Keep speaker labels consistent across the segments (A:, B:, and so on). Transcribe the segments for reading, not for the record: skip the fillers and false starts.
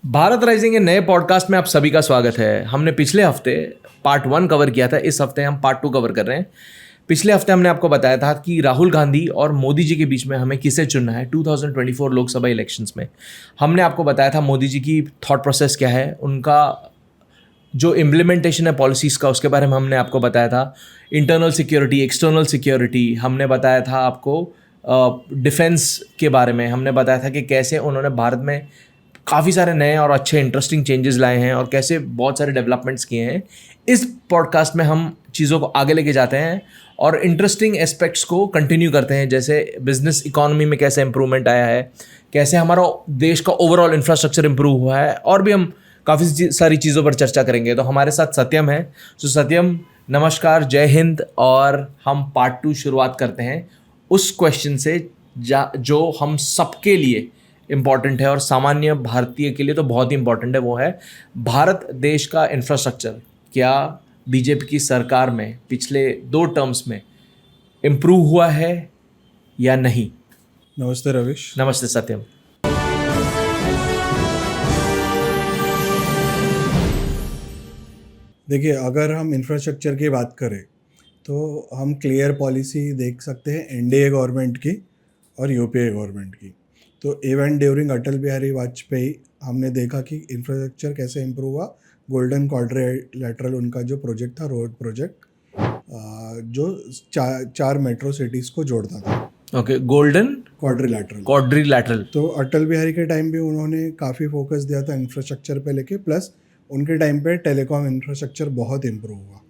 A: Bharat rising के नए podcast में आप सभी का स्वागत है। हमने पिछले हफ्ते पार्ट 1 कवर किया था। इस हफ्ते हम पार्ट 2 कवर कर रहे हैं। पिछले हफ्ते हमने आपको बताया था कि राहुल गांधी और मोदी जी के बीच में हमें किसे चुनना है 2024 लोकसभा इलेक्शंस में। हमने आपको बताया था मोदी जी की थॉट प्रोसेस क्या है, उनका जो इम्प्लीमेंटेशन है पॉलिसीज़ का, उसके बारे में हमने आपको बताया था। इंटरनल सिक्योरिटी, एक्सटर्नल सिक्योरिटी, हमने बताया था आपको डिफेंस के बारे में। हमने बताया था कि कैसे उन्होंने भारत में काफ़ी सारे नए और अच्छे इंटरेस्टिंग चेंजेस लाए हैं और कैसे बहुत सारे डेवलपमेंट्स किए हैं। इस पॉडकास्ट में हम चीज़ों को आगे लेके जाते हैं और इंटरेस्टिंग एस्पेक्ट्स को कंटिन्यू करते हैं, जैसे बिजनेस इकोनॉमी में कैसे इंप्रूवमेंट आया है, कैसे हमारा देश का ओवरऑल इंफ्रास्ट्रक्चर इंप्रूव हुआ है, और भी हम काफ़ी सारी चीज़ों पर चर्चा करेंगे। तो हमारे साथ सत्यम है। तो सत्यम, नमस्कार, जय हिंद। और हम पार्ट 2 शुरुआत करते हैं उस क्वेश्चन से जो हम सबके लिए इम्पॉर्टेंट है और सामान्य भारतीय के लिए तो बहुत ही इम्पॉर्टेंट है। वो है भारत देश का इंफ्रास्ट्रक्चर क्या बीजेपी की सरकार में पिछले 2 टर्म्स में इम्प्रूव हुआ है या नहीं।
B: नमस्ते रविश।
A: नमस्ते सत्यम।
B: देखिए, अगर हम इंफ्रास्ट्रक्चर की बात करें तो हम क्लियर पॉलिसी देख सकते हैं एनडीए गवर्नमेंट की और यूपीए गवर्नमेंट की। तो इवन ड्यूरिंग अटल बिहारी वाजपेयी हमने देखा कि इंफ्रास्ट्रक्चर कैसे इम्प्रूव हुआ। गोल्डन क्वाड्रिलैटरल उनका जो प्रोजेक्ट था, रोड प्रोजेक्ट, जो चार मेट्रो सिटीज़ को जोड़ता था।
A: Okay, golden
B: quadrilateral. तो अटल बिहारी के टाइम भी उन्होंने काफ़ी फोकस दिया था इंफ्रास्ट्रक्चर पे लेके, प्लस उनके टाइम पे टेलीकॉम इंफ्रास्ट्रक्चर बहुत इम्प्रूव हुआ।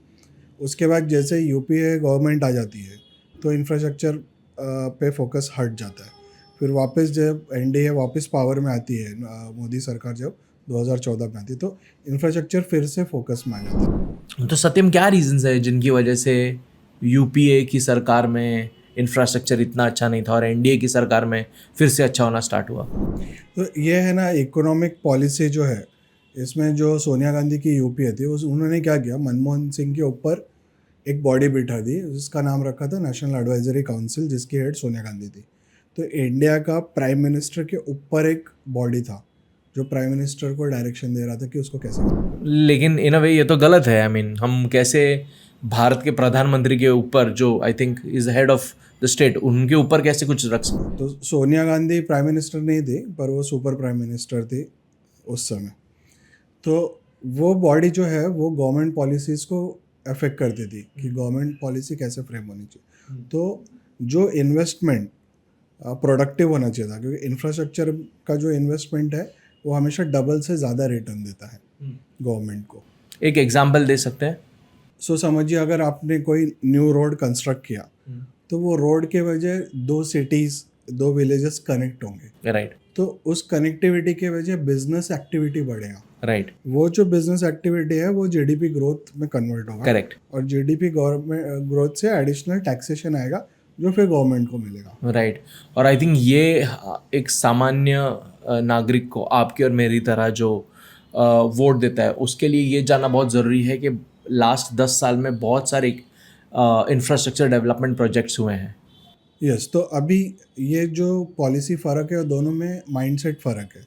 B: उसके बाद जैसे यूपीए गवर्नमेंट आ जाती है तो इंफ्रास्ट्रक्चर पे फोकस हट जाता है। फिर वापस जब एनडीए वापस पावर में आती है, मोदी सरकार जब 2014 में आती है, तो इंफ्रास्ट्रक्चर फिर से फोकस में आ जाता है।
A: तो सत्यम, क्या रीजंस है जिनकी वजह से यूपीए की सरकार में इंफ्रास्ट्रक्चर इतना अच्छा नहीं था और एनडीए की सरकार में फिर से अच्छा होना स्टार्ट हुआ?
B: तो ये है ना, इकोनॉमिक पॉलिसी जो है, इसमें जो सोनिया गांधी की यूपीए थी उन्होंने क्या किया, मनमोहन सिंह के ऊपर एक बॉडी बिठा दी जिसका नाम रखा था नेशनल एडवाइजरी काउंसिल, जिसकी हेड सोनिया गांधी थी। तो इंडिया का प्राइम मिनिस्टर के ऊपर एक बॉडी था जो प्राइम मिनिस्टर को डायरेक्शन दे रहा था कि उसको कैसे करना।
A: लेकिन इन अ वे ये तो गलत है। आई मीन, हम कैसे भारत के प्रधानमंत्री के ऊपर, जो I think is head of the state, उनके ऊपर कैसे कुछ रख सकते?
B: तो सोनिया गांधी प्राइम मिनिस्टर नहीं थी, पर वो सुपर प्राइम मिनिस्टर थी उस समय। तो वो बॉडी जो है वो गवर्नमेंट पॉलिसीज़ को अफेक्ट करती थी कि गवर्नमेंट पॉलिसी कैसे फ्रेम होनी चाहिए। तो जो इन्वेस्टमेंट प्रोडक्टिव होना चाहिए था, क्योंकि इंफ्रास्ट्रक्चर का जो इन्वेस्टमेंट है वो हमेशा डबल से ज़्यादा रिटर्न देता है गवर्नमेंट को।
A: एक एग्जाम्पल दे सकते हैं?
B: सो समझिए, अगर आपने कोई न्यू रोड कंस्ट्रक्ट किया तो वो रोड के वजह 2 सिटीज़, 2 विलेजेस कनेक्ट होंगे।
A: राइट।
B: तो उस कनेक्टिविटी के वजह बिजनेस एक्टिविटी बढ़ेगा।
A: राइट।
B: वो जो बिजनेस एक्टिविटी है वो जीडीपी ग्रोथ में कन्वर्ट होगा।
A: करेक्ट।
B: और जीडीपी ग्रोथ से एडिशनल टैक्सेशन आएगा जो फिर गवर्नमेंट को मिलेगा।
A: राइट। और आई थिंक ये एक सामान्य नागरिक को, आपके और मेरी तरह, जो वोट देता है, उसके लिए ये जानना बहुत ज़रूरी है कि लास्ट 10 साल में बहुत सारे इंफ्रास्ट्रक्चर डेवलपमेंट प्रोजेक्ट्स हुए हैं।
B: यस, तो अभी ये जो पॉलिसी फ़र्क है दोनों में माइंडसेट फ़र्क है।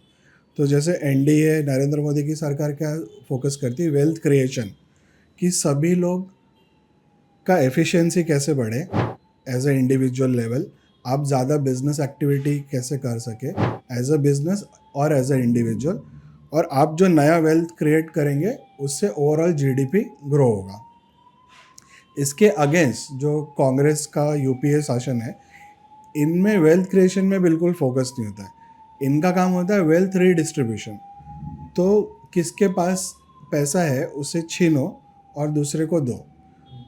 B: तो जैसे एनडीए, नरेंद्र मोदी की सरकार क्या फोकस करती है, वेल्थ क्रिएशन, कि सभी लोग का एफिशिएंसी कैसे बढ़े एज अ इंडिविजुअल लेवल, आप ज़्यादा बिजनेस एक्टिविटी कैसे कर सके एज अ बिजनेस और एज अ इंडिविजुअल, और आप जो नया वेल्थ क्रिएट करेंगे उससे ओवरऑल जीडीपी ग्रो होगा। इसके अगेंस्ट जो कांग्रेस का यूपीए शासन है, इनमें वेल्थ क्रिएशन में बिल्कुल फोकस नहीं होता है। इनका काम होता है वेल्थ रीडिस्ट्रीब्यूशन। तो किसके पास पैसा है उसे छीनो और दूसरे को दो।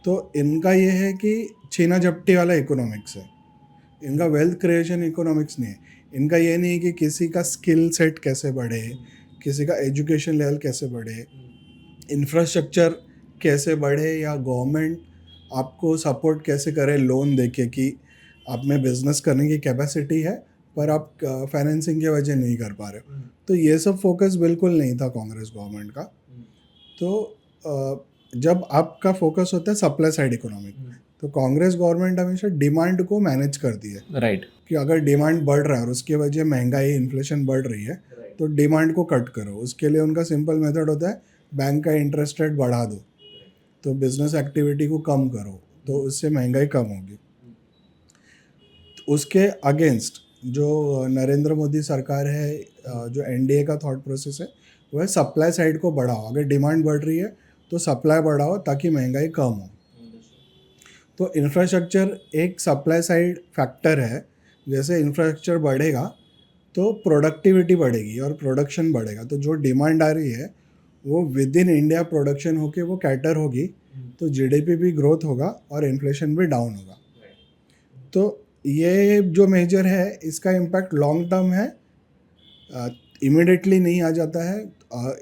B: तो इनका ये है कि छीना झपटी वाला इकोनॉमिक्स है, इनका वेल्थ क्रिएशन इकोनॉमिक्स नहीं है। इनका ये नहीं है कि किसी का स्किल सेट कैसे बढ़े, किसी का एजुकेशन लेवल कैसे बढ़े, इंफ्रास्ट्रक्चर कैसे बढ़े, या गवर्नमेंट आपको सपोर्ट कैसे करे लोन देके कि आप में बिजनेस करने की कैपेसिटी है पर आप फाइनेंसिंग की वजह नहीं कर पा रहे हो। तो ये सब फोकस बिल्कुल नहीं था कांग्रेस गवर्नमेंट का। तो जब आपका फोकस होता है सप्लाई साइड इकोनॉमिक, तो कांग्रेस गवर्नमेंट हमेशा डिमांड को मैनेज करती है।
A: राइट।
B: कि अगर डिमांड बढ़ रहा है और उसकी वजह महंगाई, इन्फ्लेशन बढ़ रही है, तो डिमांड को कट करो। उसके लिए उनका सिंपल मेथड होता है बैंक का इंटरेस्ट रेट बढ़ा दो, तो बिजनेस एक्टिविटी को कम करो, तो उससे महंगाई कम होगी। तो उसके अगेंस्ट जो नरेंद्र मोदी सरकार है, जो एनडीए का थॉट प्रोसेस है, वो है सप्लाई साइड को बढ़ाओ। अगर डिमांड बढ़ रही है तो सप्लाई बढ़ाओ ताकि महंगाई कम हो। तो इंफ्रास्ट्रक्चर एक सप्लाई साइड फैक्टर है। जैसे इंफ्रास्ट्रक्चर बढ़ेगा तो प्रोडक्टिविटी बढ़ेगी और प्रोडक्शन बढ़ेगा, तो जो डिमांड आ रही है वो विद इन इंडिया प्रोडक्शन होके वो कैटर होगी, तो जीडीपी भी ग्रोथ होगा और इन्फ्लेशन भी डाउन होगा। तो ये जो मेजर है इसका इम्पैक्ट लॉन्ग टर्म है, इमिडिएटली नहीं आ जाता है,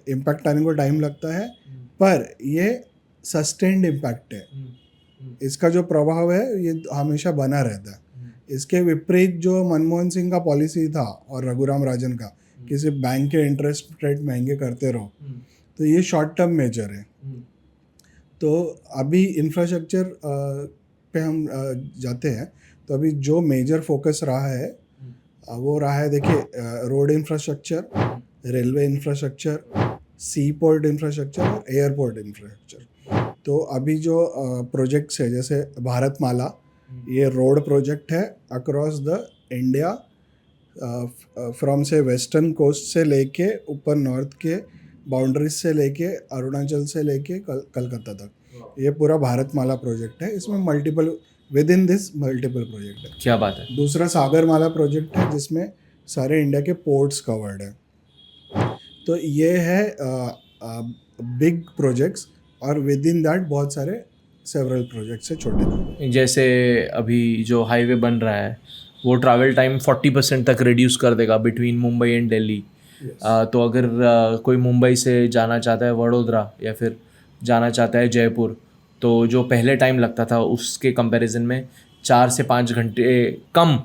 B: इम्पैक्ट आने को टाइम लगता है, पर ये सस्टेन्ड इम्पैक्ट है। इसका जो प्रभाव है ये हमेशा बना रहता है। इसके विपरीत जो मनमोहन सिंह का पॉलिसी था और रघुराम राजन का कि सिर्फ बैंक के इंटरेस्ट रेट महंगे करते रहो, तो ये शॉर्ट टर्म मेजर है। तो अभी इंफ्रास्ट्रक्चर पे हम जाते हैं, तो अभी जो मेजर फोकस रहा है वो रहा है, देखिए, रोड इंफ्रास्ट्रक्चर, रेलवे इंफ्रास्ट्रक्चर, सी पोर्ट इंफ्रास्ट्रक्चर और एयरपोर्ट इंफ्रास्ट्रक्चर। तो अभी जो प्रोजेक्ट्स है जैसे भारतमाला, ये रोड प्रोजेक्ट है अक्रॉस द इंडिया, फ्रॉम से वेस्टर्न कोस्ट से लेके ऊपर नॉर्थ के बाउंड्रीज से लेके अरुणाचल से लेके कलकत्ता तक, ये पूरा भारतमाला प्रोजेक्ट है। इसमें multiple with in this multiple project है।
A: क्या बात है।
B: दूसरा सागरमाला प्रोजेक्ट है जिसमें सारे इंडिया के पोर्ट्स कवर्ड है। तो ये है बिग प्रोजेक्ट्स, और विद इन दैट बहुत सारे सेवरल प्रोजेक्ट्स है छोटे।
A: जैसे अभी जो हाईवे बन रहा है वो ट्रैवल टाइम 40% तक रिड्यूस कर देगा बिटवीन मुंबई एंड दिल्ली। तो अगर कोई मुंबई से जाना चाहता है वडोदरा या फिर जाना चाहता है जयपुर, तो जो पहले टाइम लगता था उसके कंपैरिजन में 4 से 5 घंटे कम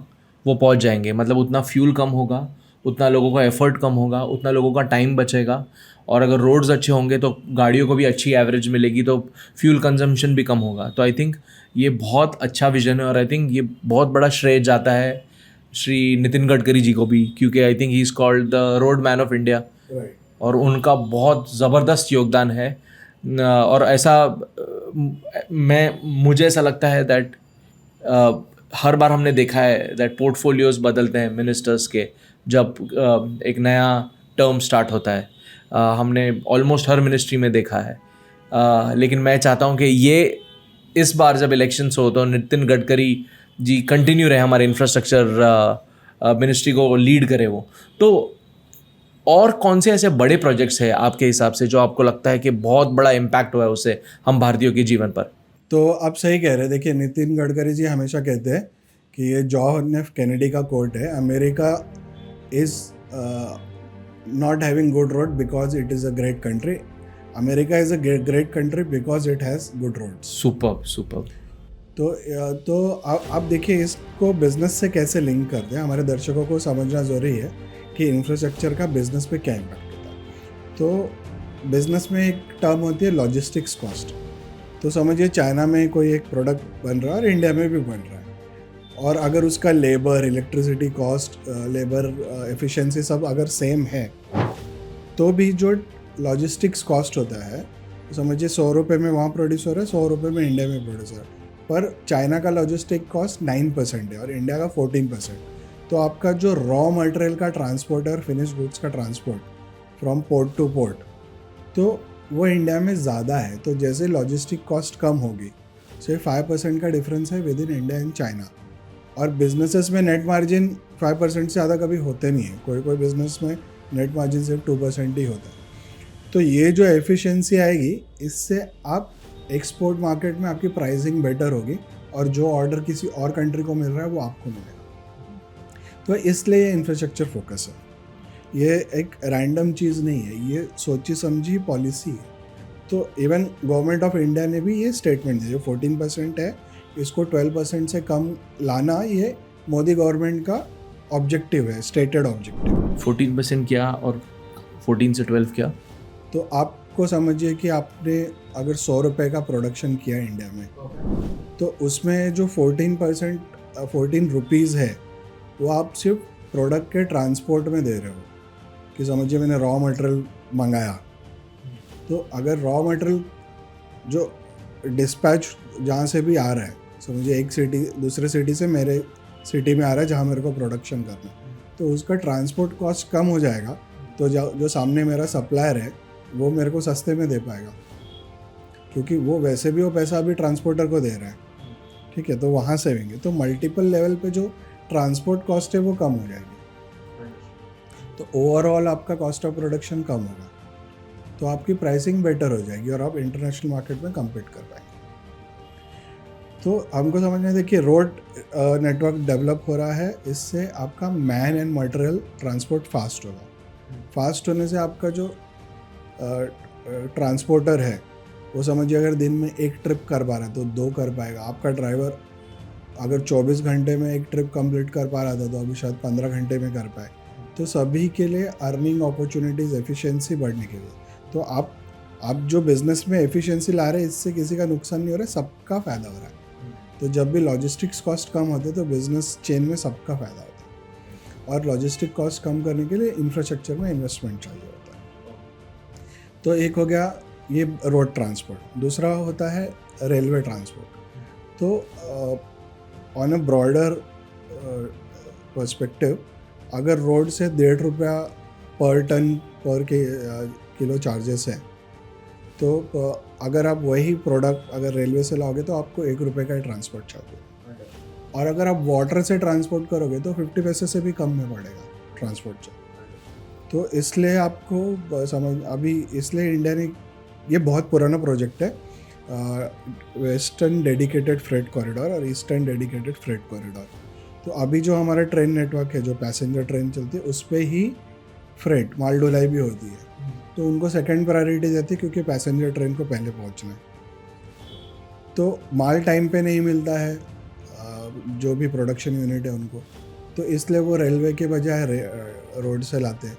A: वो पहुंच जाएंगे। मतलब उतना फ्यूल कम होगा, उतना लोगों का एफर्ट कम होगा, उतना लोगों का टाइम बचेगा, और अगर रोड्स अच्छे होंगे तो गाड़ियों को भी अच्छी एवरेज मिलेगी, तो फ्यूल कंजम्पशन भी कम होगा। तो आई थिंक ये बहुत अच्छा विजन है, और आई थिंक ये बहुत बड़ा श्रेय जाता है श्री नितिन गडकरी जी को भी, क्योंकि I think he is called the road man of India, और उनका बहुत ज़बरदस्त योगदान है। और ऐसा मुझे ऐसा लगता है दैट हर बार हमने देखा है दैट पोर्टफोलियोज बदलते हैं मिनिस्टर्स के जब एक नया टर्म स्टार्ट होता है। हमने ऑलमोस्ट हर मिनिस्ट्री में देखा है, लेकिन मैं चाहता हूँ कि ये इस बार जब इलेक्शंस हो तो नितिन गडकरी जी कंटिन्यू रहे, हमारे इंफ्रास्ट्रक्चर मिनिस्ट्री को लीड करे वो। तो और कौन से ऐसे बड़े प्रोजेक्ट्स हैं आपके हिसाब से जो आपको लगता है कि बहुत बड़ा इम्पैक्ट हुआ है उससे हम भारतीयों के जीवन पर?
B: तो आप सही कह रहे हैं। देखिए, नितिन गडकरी जी हमेशा कहते हैं कि ये जॉन एफ कैनेडी का कोट है, America is not having good road because it is a great country. America is a great country because it has good roads.
A: Superb.
B: तो आप देखिए इसको बिजनेस से कैसे लिंक करते हैं। हमारे दर्शकों को समझना ज़रूरी है कि इंफ्रास्ट्रक्चर का बिजनेस पे क्या इम्पैक्ट होता है। तो बिजनेस में एक टर्म होती है लॉजिस्टिक्स कॉस्ट। तो समझिए चाइना में कोई एक प्रोडक्ट बन रहा है और इंडिया में भी बन रहा है, और अगर उसका labour, electricity cost, labour efficiency सब अगर सेम है, तो भी जो लॉजिस्टिक्स कॉस्ट होता है, तो समझिए 100 रुपये में वहाँ प्रोड्यूस हो रहा है, 100 रुपये में इंडिया में प्रोड्यूस हो रहा है, पर चाइना का लॉजिस्टिक कॉस्ट 9% है और इंडिया का 14%। तो आपका जो रॉ मटेरियल का ट्रांसपोर्ट है और फिनिश गुड्स का transport from port two port, तो वो इंडिया में ज़्यादा है। तो जैसे लॉजिस्टिक कॉस्ट कम होगी, सिर्फ 5% का डिफरेंस है with in India and China. और बिजनेसेस में नेट मार्जिन 5% से ज़्यादा कभी होते नहीं है। कोई बिजनेस में नेट मार्जिन सिर्फ 2% ही होता है। तो ये जो एफिशिएंसी आएगी, इससे आप एक्सपोर्ट मार्केट में आपकी प्राइसिंग बेटर होगी, और जो ऑर्डर किसी और कंट्री को मिल रहा है वो आपको मिलेगा। तो इसलिए ये इंफ्रास्ट्रक्चर फोकस है। ये एक रैंडम चीज़ नहीं है, ये सोची समझी पॉलिसी है। तो इवन गवर्नमेंट ऑफ इंडिया ने भी ये स्टेटमेंट दिया, जो 14% है इसको 12% से कम लाना, ये मोदी गवर्नमेंट का ऑब्जेक्टिव है, स्टेटेड ऑब्जेक्टिव।
A: 14% क्या और 14 से 12 क्या?
B: तो आपको समझिए कि आपने अगर 100 रुपये का प्रोडक्शन किया इंडिया में, तो उसमें जो 14 रुपीज़ है वो आप सिर्फ प्रोडक्ट के ट्रांसपोर्ट में दे रहे हो, कि समझिए मैंने रॉ मटेरियल मंगाया, तो अगर रॉ मटेरियल जो डिस्पैच जहाँ से भी आ रहा है, समझिए एक सिटी दूसरे सिटी से मेरे सिटी में आ रहा है जहाँ मेरे को प्रोडक्शन करना है, तो उसका ट्रांसपोर्ट कॉस्ट कम हो जाएगा, तो जो सामने मेरा सप्लायर है वो मेरे को सस्ते में दे पाएगा, क्योंकि वो वैसे भी वो पैसा अभी ट्रांसपोर्टर को दे रहा है, ठीक है, तो वहाँ सेविंग है। तो मल्टीपल लेवल पे जो ट्रांसपोर्ट कॉस्ट है वो कम हो जाएगी, तो ओवरऑल आपका कॉस्ट ऑफ प्रोडक्शन कम होगा, तो आपकी प्राइसिंग बेटर हो जाएगी और आप इंटरनेशनल मार्केट में कम्पीट कर पाएंगे। तो हमको समझना है, देखिए रोड नेटवर्क डेवलप हो रहा है, इससे आपका man and material transport fast होगा। फास्ट होने से आपका जो ट्रांसपोर्टर है वो समझिए अगर दिन में एक ट्रिप कर पा रहा है तो 2 कर पाएगा। आपका ड्राइवर अगर 24 घंटे में एक ट्रिप कंप्लीट कर पा रहा था तो अभी शायद 15 घंटे में कर पाए। तो सभी के लिए अर्निंग अपॉर्चुनिटीज़, एफिशिएंसी बढ़ने के लिए, तो आप जो बिज़नेस में एफिशिएंसी ला रहे हैं इससे किसी का नुकसान नहीं हो रहा है, सबका फ़ायदा हो रहा है। तो जब भी लॉजिस्टिक्स कॉस्ट कम होते हैं तो बिज़नेस चेन में सबका फ़ायदा होता है, और लॉजिस्टिक कॉस्ट कम करने के लिए इंफ्रास्ट्रक्चर में इन्वेस्टमेंट चाहिए होता है। तो एक हो गया ये रोड ट्रांसपोर्ट, दूसरा होता है रेलवे ट्रांसपोर्ट। तो ऑन अ ब्रॉडर पर्सपेक्टिव, अगर रोड से 1.5 रुपया पर टन पर किलो चार्जेस है, तो अगर आप वही प्रोडक्ट अगर रेलवे से लाओगे तो आपको 1 रुपये का ही ट्रांसपोर्ट चार्ज होगा, और अगर आप वाटर से ट्रांसपोर्ट करोगे तो 50 पैसे से भी कम में पड़ेगा ट्रांसपोर्ट चार्ज। तो इसलिए आपको समझ अभी इसलिए इंडिया ने, ये बहुत पुराना प्रोजेक्ट है, वेस्टर्न डेडिकेटेड फ्रेट कॉरिडोर और ईस्टर्न डेडिकेटेड फ्रेट कॉरिडोर। तो अभी जो हमारा ट्रेन नेटवर्क है, जो पैसेंजर ट्रेन चलती है, उस पर ही फ्रेट माल ढुलाई भी होती है, तो उनको सेकंड प्रायोरिटी देती है क्योंकि पैसेंजर ट्रेन को पहले पहुंचना है। तो माल टाइम पे नहीं मिलता है जो भी प्रोडक्शन यूनिट है उनको, तो इसलिए वो रेलवे के बजाय रोड से लाते हैं।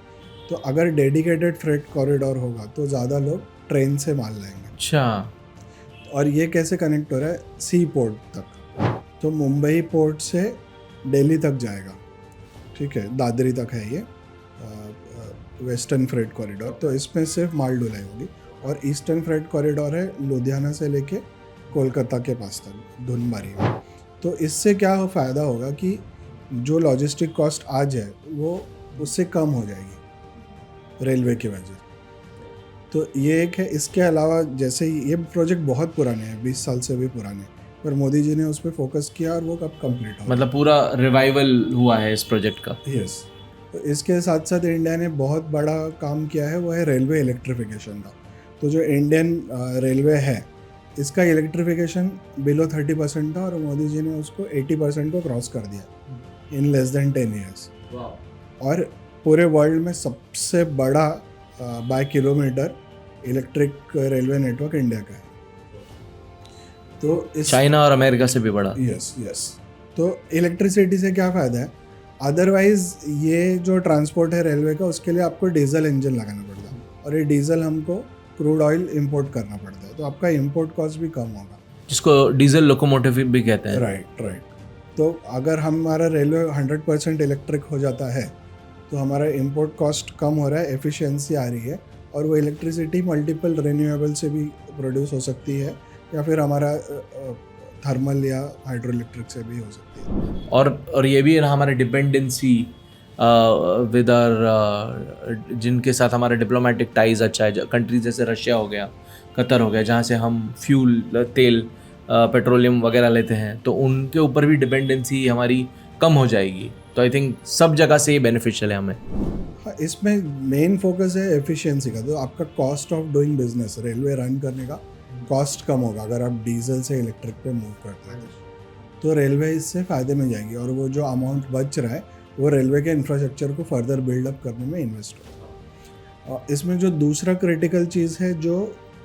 B: तो अगर डेडिकेटेड फ्रेट कॉरिडोर होगा तो ज़्यादा लोग ट्रेन से माल लाएंगे।
A: अच्छा,
B: और ये कैसे कनेक्ट हो रहा है, सी पोर्ट तक। तो मुंबई पोर्ट से दिल्ली तक जाएगा, ठीक है, दादरी तक है ये वेस्टर्न फ्रेट कॉरिडोर। तो इसमें सिर्फ माल ढुलाई होगी। और ईस्टर्न फ्रेट कॉरिडोर है लुधियाना से लेके कोलकाता के पास तक, धुनबारी में। तो इससे क्या फ़ायदा होगा कि जो लॉजिस्टिक कॉस्ट आज है वो उससे कम हो जाएगी रेलवे की वजह। तो ये एक है। इसके अलावा जैसे ये प्रोजेक्ट बहुत पुराने हैं, 20 साल से भी पुराने, पर मोदी जी ने उस पर फोकस किया और वो कब कंप्लीट हो,
A: मतलब पूरा रिवाइवल हुआ है इस प्रोजेक्ट का।
B: यस। तो इसके साथ साथ इंडिया ने बहुत बड़ा काम किया है, वो है रेलवे इलेक्ट्रिफिकेशन का। तो जो इंडियन रेलवे है इसका इलेक्ट्रिफिकेशन बिलो 30% था और मोदी जी ने उसको 80% को क्रॉस कर दिया इन लेस देन 10 ईयर्स। और पूरे वर्ल्ड में सबसे बड़ा by kilometre electric railway network India का है। तो इस
A: चाइना और अमेरिका से भी बड़ा।
B: यस। तो इलेक्ट्रिसिटी से क्या फ़ायदा है, अदरवाइज ये जो ट्रांसपोर्ट है रेलवे का उसके लिए आपको डीजल इंजन लगाना पड़ता है, और ये डीजल हमको क्रूड ऑयल इंपोर्ट करना पड़ता है, तो आपका इंपोर्ट कॉस्ट भी कम होगा,
A: जिसको डीजल लोकोमोटिव भी कहते हैं।
B: राइट। तो अगर हमारा रेलवे 100% इलेक्ट्रिक हो जाता है तो हमारा इंपोर्ट कॉस्ट कम हो रहा है, एफिशिएंसी आ रही है, और वो इलेक्ट्रिसिटी मल्टीपल रिन्यूएबल से भी प्रोड्यूस हो सकती है, या फिर हमारा थर्मल या हाइड्रो इलेक्ट्रिक से भी हो सकती है।
A: और ये भी है ना हमारी डिपेंडेंसी विद आवर जिनके साथ हमारा डिप्लोमेटिक टाइज अच्छा है, कंट्रीज जैसे रशिया हो गया, कतर हो गया, जहाँ से हम फ्यूल, तेल, पेट्रोलियम वगैरह लेते हैं, तो उनके ऊपर भी डिपेंडेंसी हमारी कम हो जाएगी। तो आई थिंक सब जगह से ये बेनिफिशियल है हमें।
B: हाँ, इसमें मेन फोकस है एफिशिएंसी का। तो आपका cost of doing business, railway run करने का कॉस्ट कम होगा अगर आप डीजल से इलेक्ट्रिक पे मूव करते हैं, तो रेलवे इससे फ़ायदे में जाएगी, और वो जो अमाउंट बच रहा है वो रेलवे के इंफ्रास्ट्रक्चर को फर्दर बिल्डअप करने में इन्वेस्ट होगा। और इसमें जो दूसरा क्रिटिकल चीज़ है जो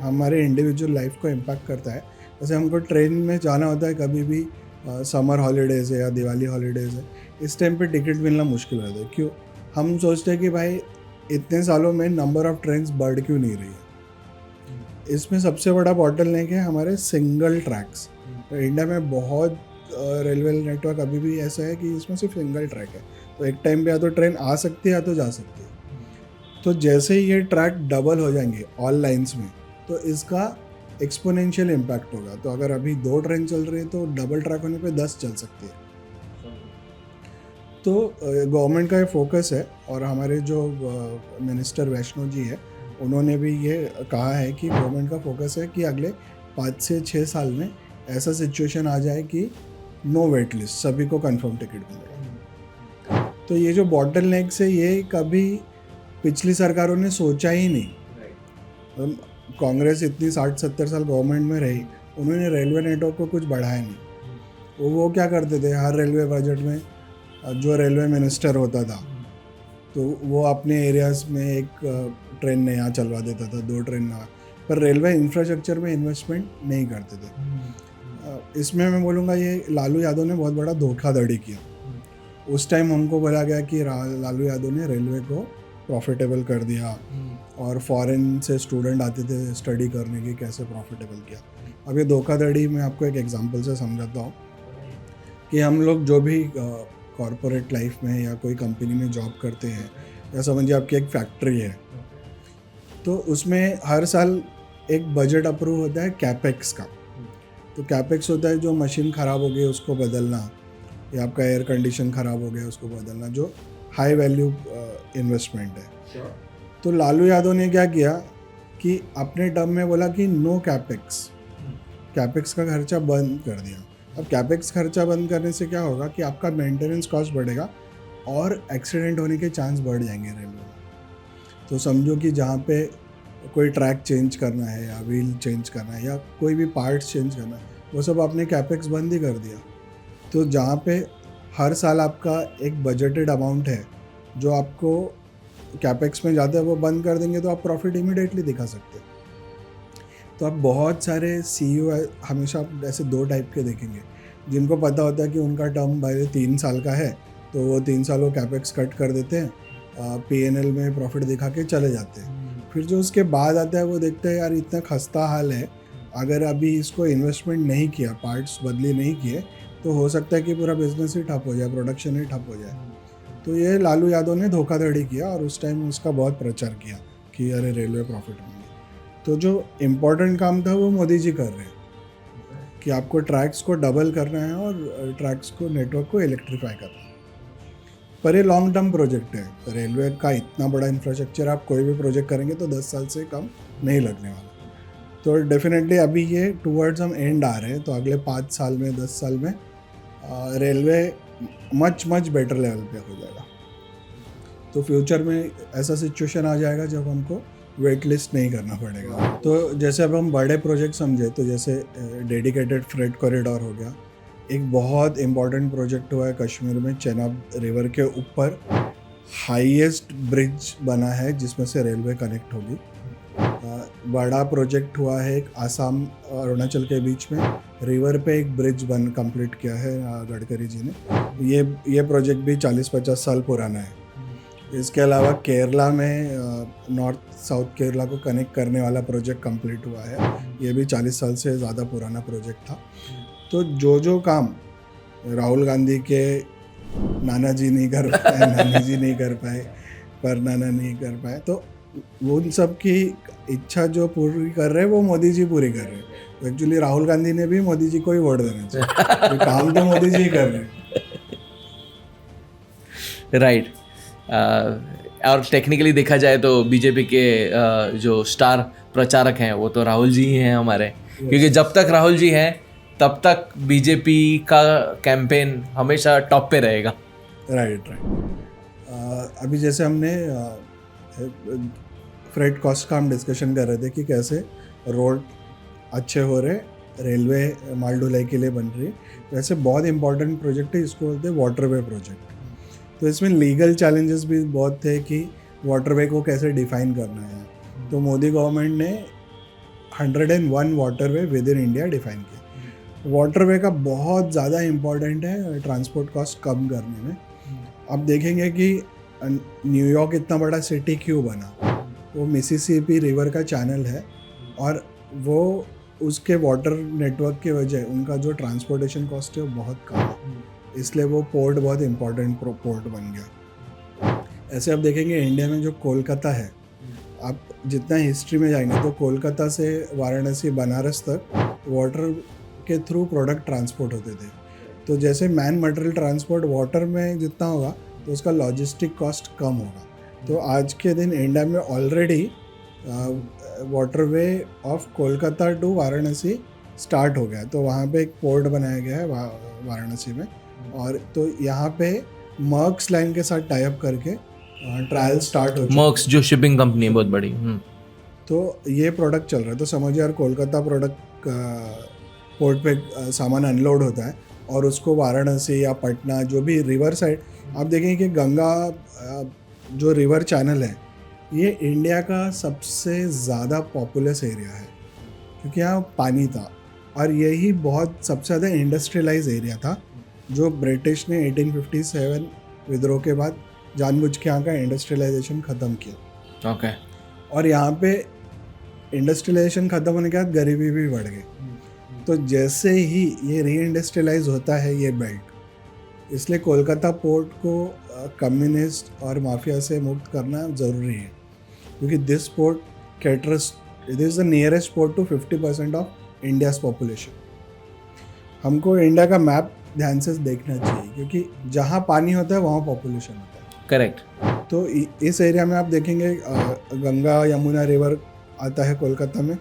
B: हमारे इंडिविजुअल लाइफ को इम्पैक्ट करता है, जैसे हमको ट्रेन में जाना होता है कभी भी, समर हॉलीडेज़ है या दिवाली हॉलीडेज़ है, इस टाइम पे टिकट मिलना मुश्किल होता है। क्यों? हम सोचते हैं कि भाई इतने सालों में नंबर ऑफ़ ट्रेन्स बढ़ क्यों नहीं रही है। इसमें सबसे बड़ा बॉटलनेक है हमारे सिंगल ट्रैक्स। तो इंडिया में बहुत रेलवे नेटवर्क अभी भी ऐसा है कि इसमें सिर्फ सिंगल ट्रैक है, तो एक टाइम पे या तो ट्रेन आ सकती है या तो जा सकती है। तो जैसे ही ये ट्रैक डबल हो जाएंगे ऑल लाइंस में, तो इसका एक्सपोनेंशियल इम्पैक्ट होगा। तो अगर अभी 2 ट्रेन चल रही है तो डबल ट्रैक होने पे 10 चल सकती है। तो गवर्नमेंट का ये फोकस है, और हमारे जो मिनिस्टर वैष्णो जी है उन्होंने भी ये कहा है कि गवर्नमेंट का फोकस है कि अगले 5 से 6 साल में ऐसा सिचुएशन आ जाए कि नो वेट लिस्ट, सभी को कंफर्म टिकट मिलेगा। तो ये जो बॉटल नेक्स है ये कभी पिछली सरकारों ने सोचा ही नहीं। कांग्रेस इतनी 60-70 साल गवर्नमेंट में रही, उन्होंने रेलवे नेटवर्क को कुछ बढ़ाया नहीं। वो क्या करते थे, हर रेलवे बजट में जो रेलवे मिनिस्टर होता था तो वो अपने एरियाज़ में एक ट्रेन नया चलवा देता था, 2 ट्रेन नया, पर रेलवे इंफ्रास्ट्रक्चर में इन्वेस्टमेंट नहीं करते थे। इसमें मैं बोलूँगा ये लालू यादव ने बहुत बड़ा धोखाधड़ी किया। उस टाइम हमको बोला गया कि लालू यादव ने रेलवे को प्रॉफिटेबल कर दिया, और फॉरेन से स्टूडेंट आते थे स्टडी करने की, कैसे प्रॉफिटेबल किया। अब ये धोखाधड़ी मैं आपको एक एग्जांपल से समझाता हूँ कि हम लोग जो भी कॉरपोरेट लाइफ में या कोई कंपनी में जॉब करते हैं, या समझिए आपकी एक फैक्ट्री है, तो उसमें हर साल एक बजट अप्रूव होता है कैपेक्स का। तो कैपेक्स होता है जो मशीन ख़राब हो गई उसको बदलना, या आपका एयर कंडीशन ख़राब हो गया उसको बदलना, जो हाई वैल्यू इन्वेस्टमेंट है। तो लालू यादव ने क्या किया कि अपने टर्म में बोला कि नो कैपेक्स, कैपेक्स का खर्चा बंद कर दिया। अब कैपेक्स खर्चा बंद करने से क्या होगा कि आपका मेंटेनेंस कॉस्ट बढ़ेगा और एक्सीडेंट होने के चांस बढ़ जाएंगे रेलवे में। तो समझो कि जहाँ पे कोई ट्रैक चेंज करना है या व्हील चेंज करना है या कोई भी पार्ट्स चेंज करना है, वो सब आपने कैपेक्स बंद ही कर दिया। तो जहाँ पे हर साल आपका एक बजटेड अमाउंट है जो आपको कैपेक्स में जाता है, वो बंद कर देंगे तो आप प्रॉफिट इमीडिएटली दिखा सकते हैं। तो आप बहुत सारे CEO हमेशा आप ऐसे 2 टाइप के देखेंगे, जिनको पता होता है कि उनका टर्म भाई 3 साल का है, तो वो 3 साल वो कैपेक्स कट कर देते हैं, P&L में प्रॉफिट दिखा के चले जाते हैं। फिर जो उसके बाद आता है वो देखते हैं यार इतना खस्ता हाल है, अगर अभी इसको इन्वेस्टमेंट नहीं किया, पार्ट्स बदली नहीं किए, तो हो सकता है कि पूरा बिजनेस ही ठप हो जाए, प्रोडक्शन ही ठप हो जाए। तो ये लालू यादव ने धोखाधड़ी किया, और उस टाइम उसका बहुत प्रचार किया कि अरे रेलवे प्रॉफिट होंगे। तो जो इम्पोर्टेंट काम था वो मोदी जी कर रहे हैं कि आपको ट्रैक्स को डबल करना है और ट्रैक्स को, नेटवर्क को इलेक्ट्रीफाई करना है। पर ये लॉन्ग टर्म प्रोजेक्ट है। रेलवे का इतना बड़ा इंफ्रास्ट्रक्चर आप कोई भी प्रोजेक्ट करेंगे तो 10 साल से कम नहीं लगने वाला। तो डेफिनेटली अभी ये टूवर्ड्स हम एंड आ रहे हैं, तो अगले 5 साल में, 10 साल में रेलवे मच बेटर लेवल पे हो जाएगा। तो फ्यूचर में ऐसा सिचुएशन आ जाएगा जब हमको वेट लिस्ट नहीं करना पड़ेगा। तो जैसे अब हम बड़े प्रोजेक्ट समझे, तो जैसे डेडिकेटेड फ्रेट कॉरिडोर हो गया, एक बहुत इम्पॉर्टेंट प्रोजेक्ट हुआ है कश्मीर में, चेनाब रिवर के ऊपर हाईएस्ट ब्रिज बना है जिसमें से रेलवे कनेक्ट होगी। बड़ा प्रोजेक्ट हुआ है एक आसाम और अरुणाचल के बीच में, रिवर पे एक ब्रिज कंप्लीट किया है गडकरी जी ने। ये प्रोजेक्ट भी 40-50 साल पुराना है। इसके अलावा केरला में नॉर्थ साउथ केरला को कनेक्ट करने वाला प्रोजेक्ट कंप्लीट हुआ है, ये भी 40 साल से ज़्यादा पुराना प्रोजेक्ट था। तो जो काम राहुल गांधी के नाना जी नहीं कर पाए, नानी जी नहीं कर पाए, पर नाना नहीं कर पाए, तो वो उन सब की इच्छा जो पूरी कर रहे हैं वो मोदी जी पूरी कर रहे हैं। तो एक्चुअली राहुल गांधी ने भी मोदी जी को ही वोट देना चाहिए, काम तो मोदी जी कर रहे हैं।
A: राइट। और टेक्निकली देखा जाए तो बीजेपी के जो स्टार प्रचारक हैं वो तो राहुल जी ही हैं हमारे, क्योंकि जब तक राहुल जी हैं तब तक बीजेपी का कैंपेन हमेशा टॉप पे रहेगा।
B: राइट। अभी जैसे हमने फ्रेट कॉस्ट का हम डिस्कशन कर रहे थे कि कैसे रोड अच्छे हो रहे, रेलवे माल ढुलाई के लिए बन रही, वैसे बहुत इंपॉर्टेंट प्रोजेक्ट है, इसको बोलते हैं वाटरवे प्रोजेक्ट। तो इसमें लीगल चैलेंजेस भी बहुत थे कि वाटरवे को कैसे डिफाइन करना है। तो मोदी गवर्नमेंट ने 101 waterway with in India define किया। वाटरवे का बहुत ज़्यादा इम्पॉर्टेंट है ट्रांसपोर्ट कॉस्ट कम करने में। अब देखेंगे कि न्यूयॉर्क इतना बड़ा सिटी क्यों बना, वो मिसिसिपी रिवर का चैनल है, और वो उसके वाटर नेटवर्क की वजह उनका जो ट्रांसपोर्टेशन कॉस्ट है वो बहुत कम है, इसलिए वो पोर्ट बहुत इम्पोर्टेंट पोर्ट बन गया। ऐसे आप देखेंगे इंडिया में जो कोलकाता है, आप जितना हिस्ट्री में जाएंगे तो कोलकाता से वाराणसी बनारस तक वाटर के थ्रू प्रोडक्ट ट्रांसपोर्ट होते थे। तो जैसे मैन मटेरियल ट्रांसपोर्ट वाटर में जितना होगा तो उसका लॉजिस्टिक कॉस्ट कम होगा। तो आज के दिन इंडिया में already waterway of Kolkata to Varanasi start हो गया है। तो वहाँ पे एक पोर्ट बनाया गया है वाराणसी में, और तो यहाँ पे मर्क्स लाइन के साथ टाई अप करके ट्रायल स्टार्ट हो चुका है।
A: मर्क्स जो शिपिंग कंपनी है बहुत बड़ी।
B: तो ये प्रोडक्ट चल रहा है। तो समझिए यार, कोलकाता प्रोडक्ट पोर्ट पे सामान अनलोड होता है और उसको वाराणसी या पटना जो भी रिवर साइड, आप देखेंगे कि गंगा जो रिवर चैनल है ये इंडिया का सबसे ज़्यादा पॉपुलस एरिया है, क्योंकि यहाँ पानी था और यही बहुत सबसे ज़्यादा इंडस्ट्रियलाइज एरिया था, जो ब्रिटिश ने 1857 विद्रोह के बाद जानबूझ के यहाँ का इंडस्ट्रियलाइजेशन ख़त्म किया।
A: ओके।
B: और यहाँ पे इंडस्ट्रियलाइजेशन ख़त्म होने के बाद गरीबी भी बढ़ गई। तो जैसे ही ये री इंडस्ट्रियलाइज होता है ये बेल्ट, इसलिए कोलकाता पोर्ट को कम्युनिस्ट और माफिया से मुक्त करना ज़रूरी है, क्योंकि this port caters, it is the nearest port to 50% of India's population. हमको इंडिया का मैप ध्यान से देखना चाहिए, क्योंकि जहाँ पानी होता है वहाँ पॉपुलेशन होता है।
A: करेक्ट।
B: तो इस एरिया में आप देखेंगे गंगा यमुना रिवर आता है कोलकाता में,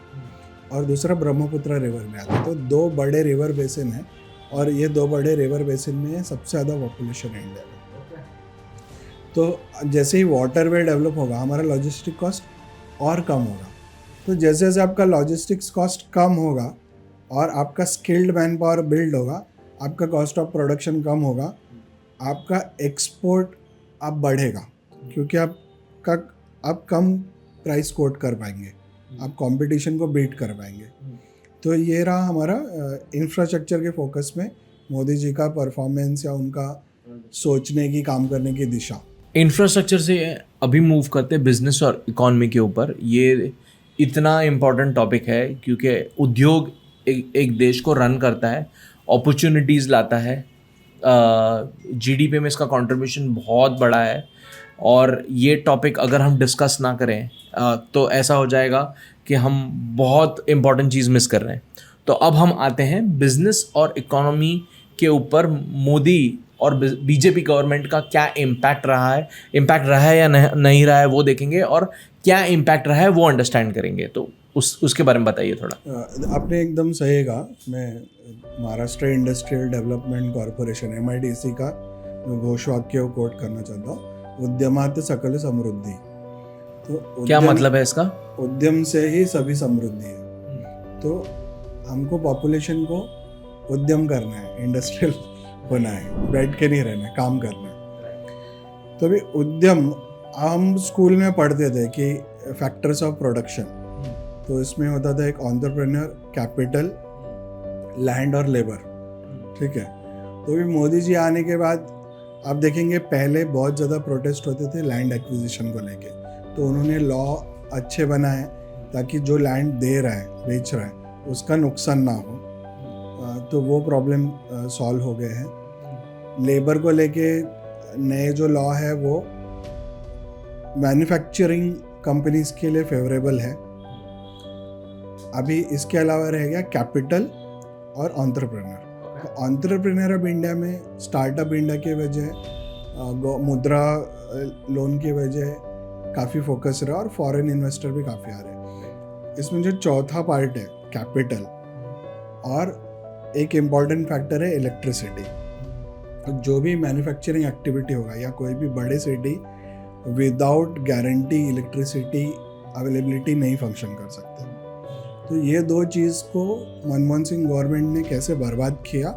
B: और दूसरा ब्रह्मपुत्र रिवर में आता है। तो दो बड़े रिवर बेसिन हैं, और ये दो बड़े रिवर बेसिन में सबसे ज़्यादा पॉपुलेशन है इंडिया में। तो जैसे ही वाटरवे डेवलप होगा हमारा लॉजिस्टिक कॉस्ट और कम होगा। तो जैसे जैसे आपका लॉजिस्टिक्स कॉस्ट कम होगा और आपका स्किल्ड मैन पावर बिल्ड होगा, आपका कॉस्ट ऑफ प्रोडक्शन कम होगा, आपका एक्सपोर्ट आप बढ़ेगा, क्योंकि आप कम प्राइस कोट कर पाएंगे, आप कंपटीशन को बीट कर पाएंगे। तो ये रहा हमारा इंफ्रास्ट्रक्चर के फोकस में मोदी जी का परफॉर्मेंस या उनका सोचने की, काम करने की दिशा।
A: इंफ्रास्ट्रक्चर से अभी मूव करते हैं बिजनेस और इकोनॉमी के ऊपर। ये इतना इम्पोर्टेंट टॉपिक है क्योंकि उद्योग एक देश को रन करता है, अपॉर्चुनिटीज़ लाता है, जीडीपी में इसका कंट्रीब्यूशन बहुत बड़ा है। और ये टॉपिक अगर हम डिस्कस ना करें तो ऐसा हो जाएगा कि हम बहुत इम्पॉर्टेंट चीज़ मिस कर रहे हैं। तो अब हम आते हैं बिजनेस और इकोनॉमी के ऊपर। मोदी और बीजेपी गवर्नमेंट का क्या इम्पैक्ट रहा है या नहीं रहा है वो देखेंगे, और क्या इम्पैक्ट रहा है वो अंडरस्टैंड करेंगे। तो उसके बारे में बताइए थोड़ा।
B: आपने एकदम सही कहा। मैं Maharashtra industrial development corporation MIDC का घोषवाक्य को कोट करना चाहता हूँ, उद्यमात सकल समृद्धि। तो
A: क्या मतलब है इसका?
B: उद्यम से ही सभी समृद्धि है। तो हमको पॉपुलेशन को उद्यम करना है, इंडस्ट्रियल होना है, बैठ के नहीं रहना है, काम करना है। तो भी उद्यम, हम स्कूल में पढ़ते थे कि फैक्टर्स ऑफ प्रोडक्शन, तो इसमें होता था एक एंटरप्रेन्योर, कैपिटल, लैंड और लेबर। ठीक है। तो भी मोदी जी आने के बाद आप देखेंगे पहले बहुत ज़्यादा प्रोटेस्ट होते थे लैंड एक्विजिशन को लेके, तो उन्होंने लॉ अच्छे बनाए ताकि जो लैंड दे रहा है, बेच रहा है, उसका नुकसान ना हो। तो वो प्रॉब्लम सॉल्व हो गए हैं। लेबर को लेके नए जो लॉ है वो मैन्युफैक्चरिंग कंपनीज के लिए फेवरेबल है। अभी इसके अलावा रह गया कैपिटल और एंटरप्रेन्योर। तो एंटरप्रेन्योर अब इंडिया में स्टार्टअप इंडिया की वजह, मुद्रा लोन की वजह काफ़ी फोकस रहा, और फॉरेन इन्वेस्टर भी काफ़ी आ रहे हैं। इसमें जो चौथा पार्ट है कैपिटल, और एक इम्पॉर्टेंट फैक्टर है इलेक्ट्रिसिटी। जो भी मैन्युफैक्चरिंग एक्टिविटी होगा या कोई भी बड़े city without guarantee electricity availability नहीं फंक्शन कर सकते। तो ये दो चीज़ को मनमोहन सिंह गवर्नमेंट ने कैसे बर्बाद किया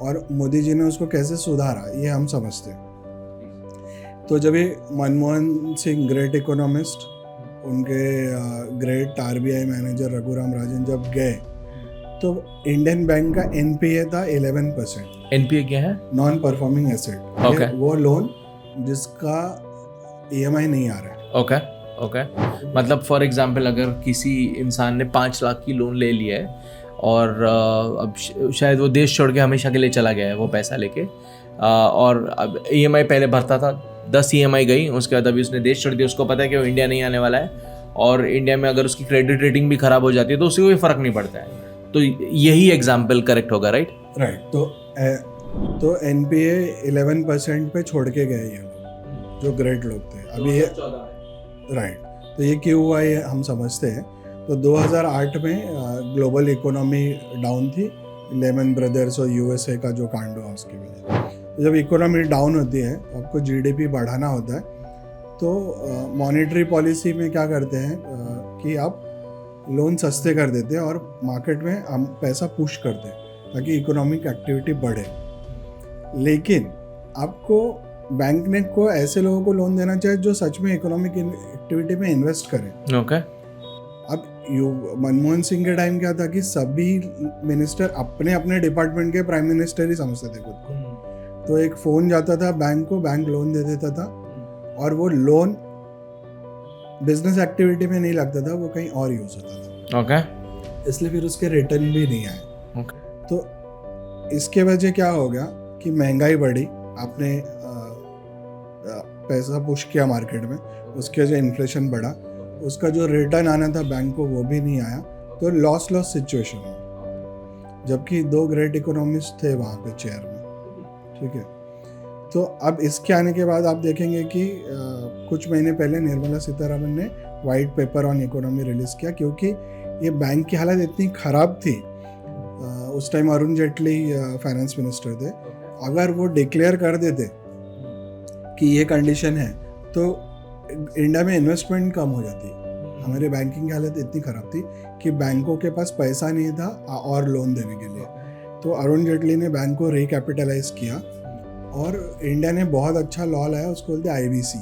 B: और मोदी जी ने उसको कैसे सुधारा, ये हम समझते हैं। तो जब ये मनमोहन सिंह ग्रेट इकोनॉमिस्ट, उनके great RBI manager Raghuram Rajan जब गए, तो इंडियन बैंक का NPA था 11%।
A: NPA क्या है?
B: Non performing asset.
A: Okay.
B: वो लोन जिसका EMI नहीं आ रहा है।
A: ओके। मतलब फॉर एग्जांपल अगर किसी इंसान ने 5 लाख की लोन ले लिया है और अब शायद वो देश छोड़ के हमेशा के लिए चला गया है वो पैसा लेके, और अब EMI पहले भरता था 10 EMI गई, उसके बाद अभी उसने देश छोड़ दिया, उसको पता है कि वो इंडिया नहीं आने वाला है, और इंडिया में अगर उसकी क्रेडिट रेटिंग भी खराब हो जाती है तो उससे कोई फ़र्क नहीं पड़ता है। तो यही एग्जाम्पल करेक्ट होगा, राइट?
B: राइट। तो NPA 11% पे छोड़ के गए ये लोग, जो ग्रेट लोग थे। अभी ये राइट, तो ये क्यों हुआ ये हम समझते हैं। तो 2008 में ग्लोबल इकोनॉमी डाउन थी, लेमन ब्रदर्स और USA का जो कांड हुआ उसकी वजह। तो जब इकोनॉमी डाउन होती है, आपको GDP बढ़ाना होता है, तो मॉनेटरी पॉलिसी में क्या करते हैं कि आप लोन सस्ते कर देते हैं और मार्केट में हम पैसा पुश करते हैं ताकि इकोनॉमिक एक्टिविटी बढ़े। लेकिन आपको बैंक ने को ऐसे लोगों को लोन देना चाहिए जो सच में इकोनॉमिक एक्टिविटी में इन्वेस्ट करें।
A: ओके।
B: अब मनमोहन सिंह के टाइम क्या था कि सभी मिनिस्टर अपने अपने डिपार्टमेंट के प्राइम मिनिस्टर ही समझते थे खुद को। तो एक फ़ोन जाता था बैंक को, बैंक लोन दे देता था, और वो लोन बिजनेस एक्टिविटी में नहीं लगता था, वो कहीं और यूज़ होता था।
A: ओके।
B: इसलिए फिर उसके रिटर्न भी नहीं आए।
A: ओके।
B: तो इसके वजह क्या हो गया कि महंगाई बढ़ी, आपने पैसा पुश किया मार्केट में, उसकी वजह इन्फ्लेशन बढ़ा, उसका जो रिटर्न आना था बैंक को वो भी नहीं आया, तो लॉस सिचुएशन हुआ। जबकि 2 ग्रेट इकोनॉमिस्ट थे वहाँ पे चेयर में, ठीक है। तो अब इसके आने के बाद आप देखेंगे कि कुछ महीने पहले निर्मला सीतारमन ने white paper on economy release किया, क्योंकि ये बैंक की हालत इतनी ख़राब थी। उस time Arun Jaitley finance minister थे। अगर वो डिक्लेयर कर देते कि ये कंडीशन है तो इंडिया में इन्वेस्टमेंट कम हो जाती। हमारी बैंकिंग की हालत इतनी ख़राब थी कि बैंकों के पास पैसा नहीं था और लोन देने के लिए। तो अरुण जेटली ने बैंक को रिकैपिटलाइज किया और इंडिया ने बहुत अच्छा लॉ लाया, उसको बोलते IBC।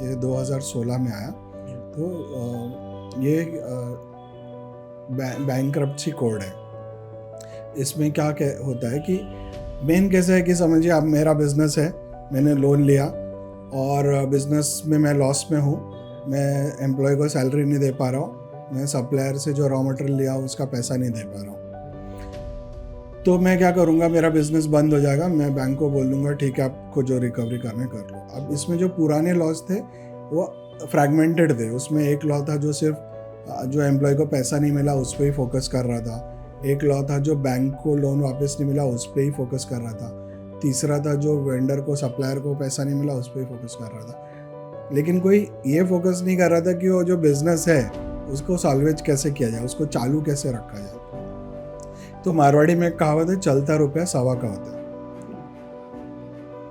B: ये 2016 में आया। तो ये बैंक्रप्सी कोड है। इसमें क्या होता है कि मेन कैसे है कि समझिए आप, मेरा बिजनेस है, मैंने लोन लिया और बिजनेस में मैं लॉस में हूँ, मैं एम्प्लॉय को सैलरी नहीं दे पा रहा हूँ, मैं सप्लायर से जो रॉ मटेरियल लिया उसका पैसा नहीं दे पा रहा हूँ। तो मैं क्या करूँगा, मेरा बिजनेस बंद हो जाएगा, मैं बैंक को बोल दूंगा ठीक है आपको जो रिकवरी करना कर लो। अब इसमें जो पुराने लॉस थे वो फ्रैगमेंटेड थे। उसमें एक लॉ था जो सिर्फ जो एम्प्लॉय को पैसा नहीं मिला उस पर ही फोकस कर रहा था, एक लॉ था जो बैंक को लोन वापस नहीं मिला उस पर ही फोकस कर रहा था, तीसरा था जो वेंडर को सप्लायर को पैसा नहीं मिला उस पर ही फोकस कर रहा था। लेकिन कोई ये फोकस नहीं कर रहा था कि वो जो बिजनेस है उसको सॉल्वेज कैसे किया जाए, उसको चालू कैसे रखा जाए। तो मारवाड़ी में एक कहावत है, चलता रुपया सवा का होता है।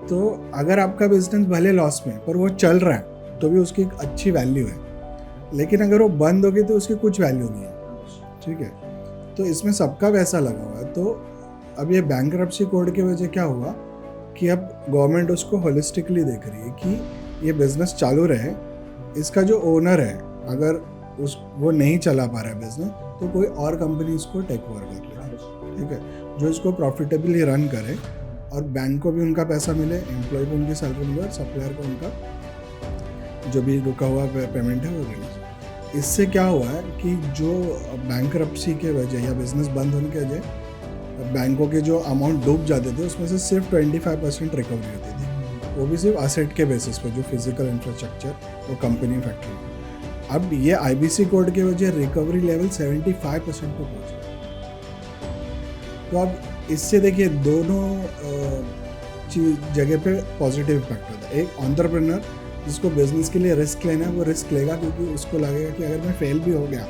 B: तो अगर आपका बिजनेस भले लॉस में पर वो चल रहा है तो भी उसकी एक अच्छी वैल्यू है, लेकिन अगर वो बंद होगी तो उसकी कुछ वैल्यू नहीं है, ठीक है। तो इसमें सबका पैसा लगा हुआ है। तो अब ये बैंक्रप्सी कोड की वजह क्या हुआ कि अब गवर्नमेंट उसको होलिस्टिकली देख रही है कि ये बिजनेस चालू रहे, इसका जो ओनर है अगर वो नहीं चला पा रहा है बिजनेस तो कोई और कंपनी इसको टेक ओवर कर ले, ठीक है, जो इसको प्रॉफिटेबली रन करे और बैंक को भी उनका पैसा मिले, एम्प्लॉय को उनकी सैलरी मिले और सप्लायर को उनका जो भी रुका हुआ पेमेंट है वो रिलीज। इससे क्या हुआ है कि जो बैंक्रप्सी के वजह या बिजनेस बंद होने की वजह बैंकों के जो अमाउंट डूब जाते थे उसमें से सिर्फ 25% रिकवरी होती थी, वो भी सिर्फ असेट के बेसिस पे, जो फिजिकल इंफ्रास्ट्रक्चर वो कंपनी फैक्ट्री। अब ये IBC कोड की वजह रिकवरी लेवल 75% पे पहुँच गया। तो अब इससे देखिए दोनों जगह पे पॉजिटिव इम्पैक्ट होता है। एक एंटरप्रेन्योर जिसको बिजनेस के लिए रिस्क लेना है वो रिस्क लेगा, क्योंकि उसको लगेगा कि अगर मैं फेल भी हो गया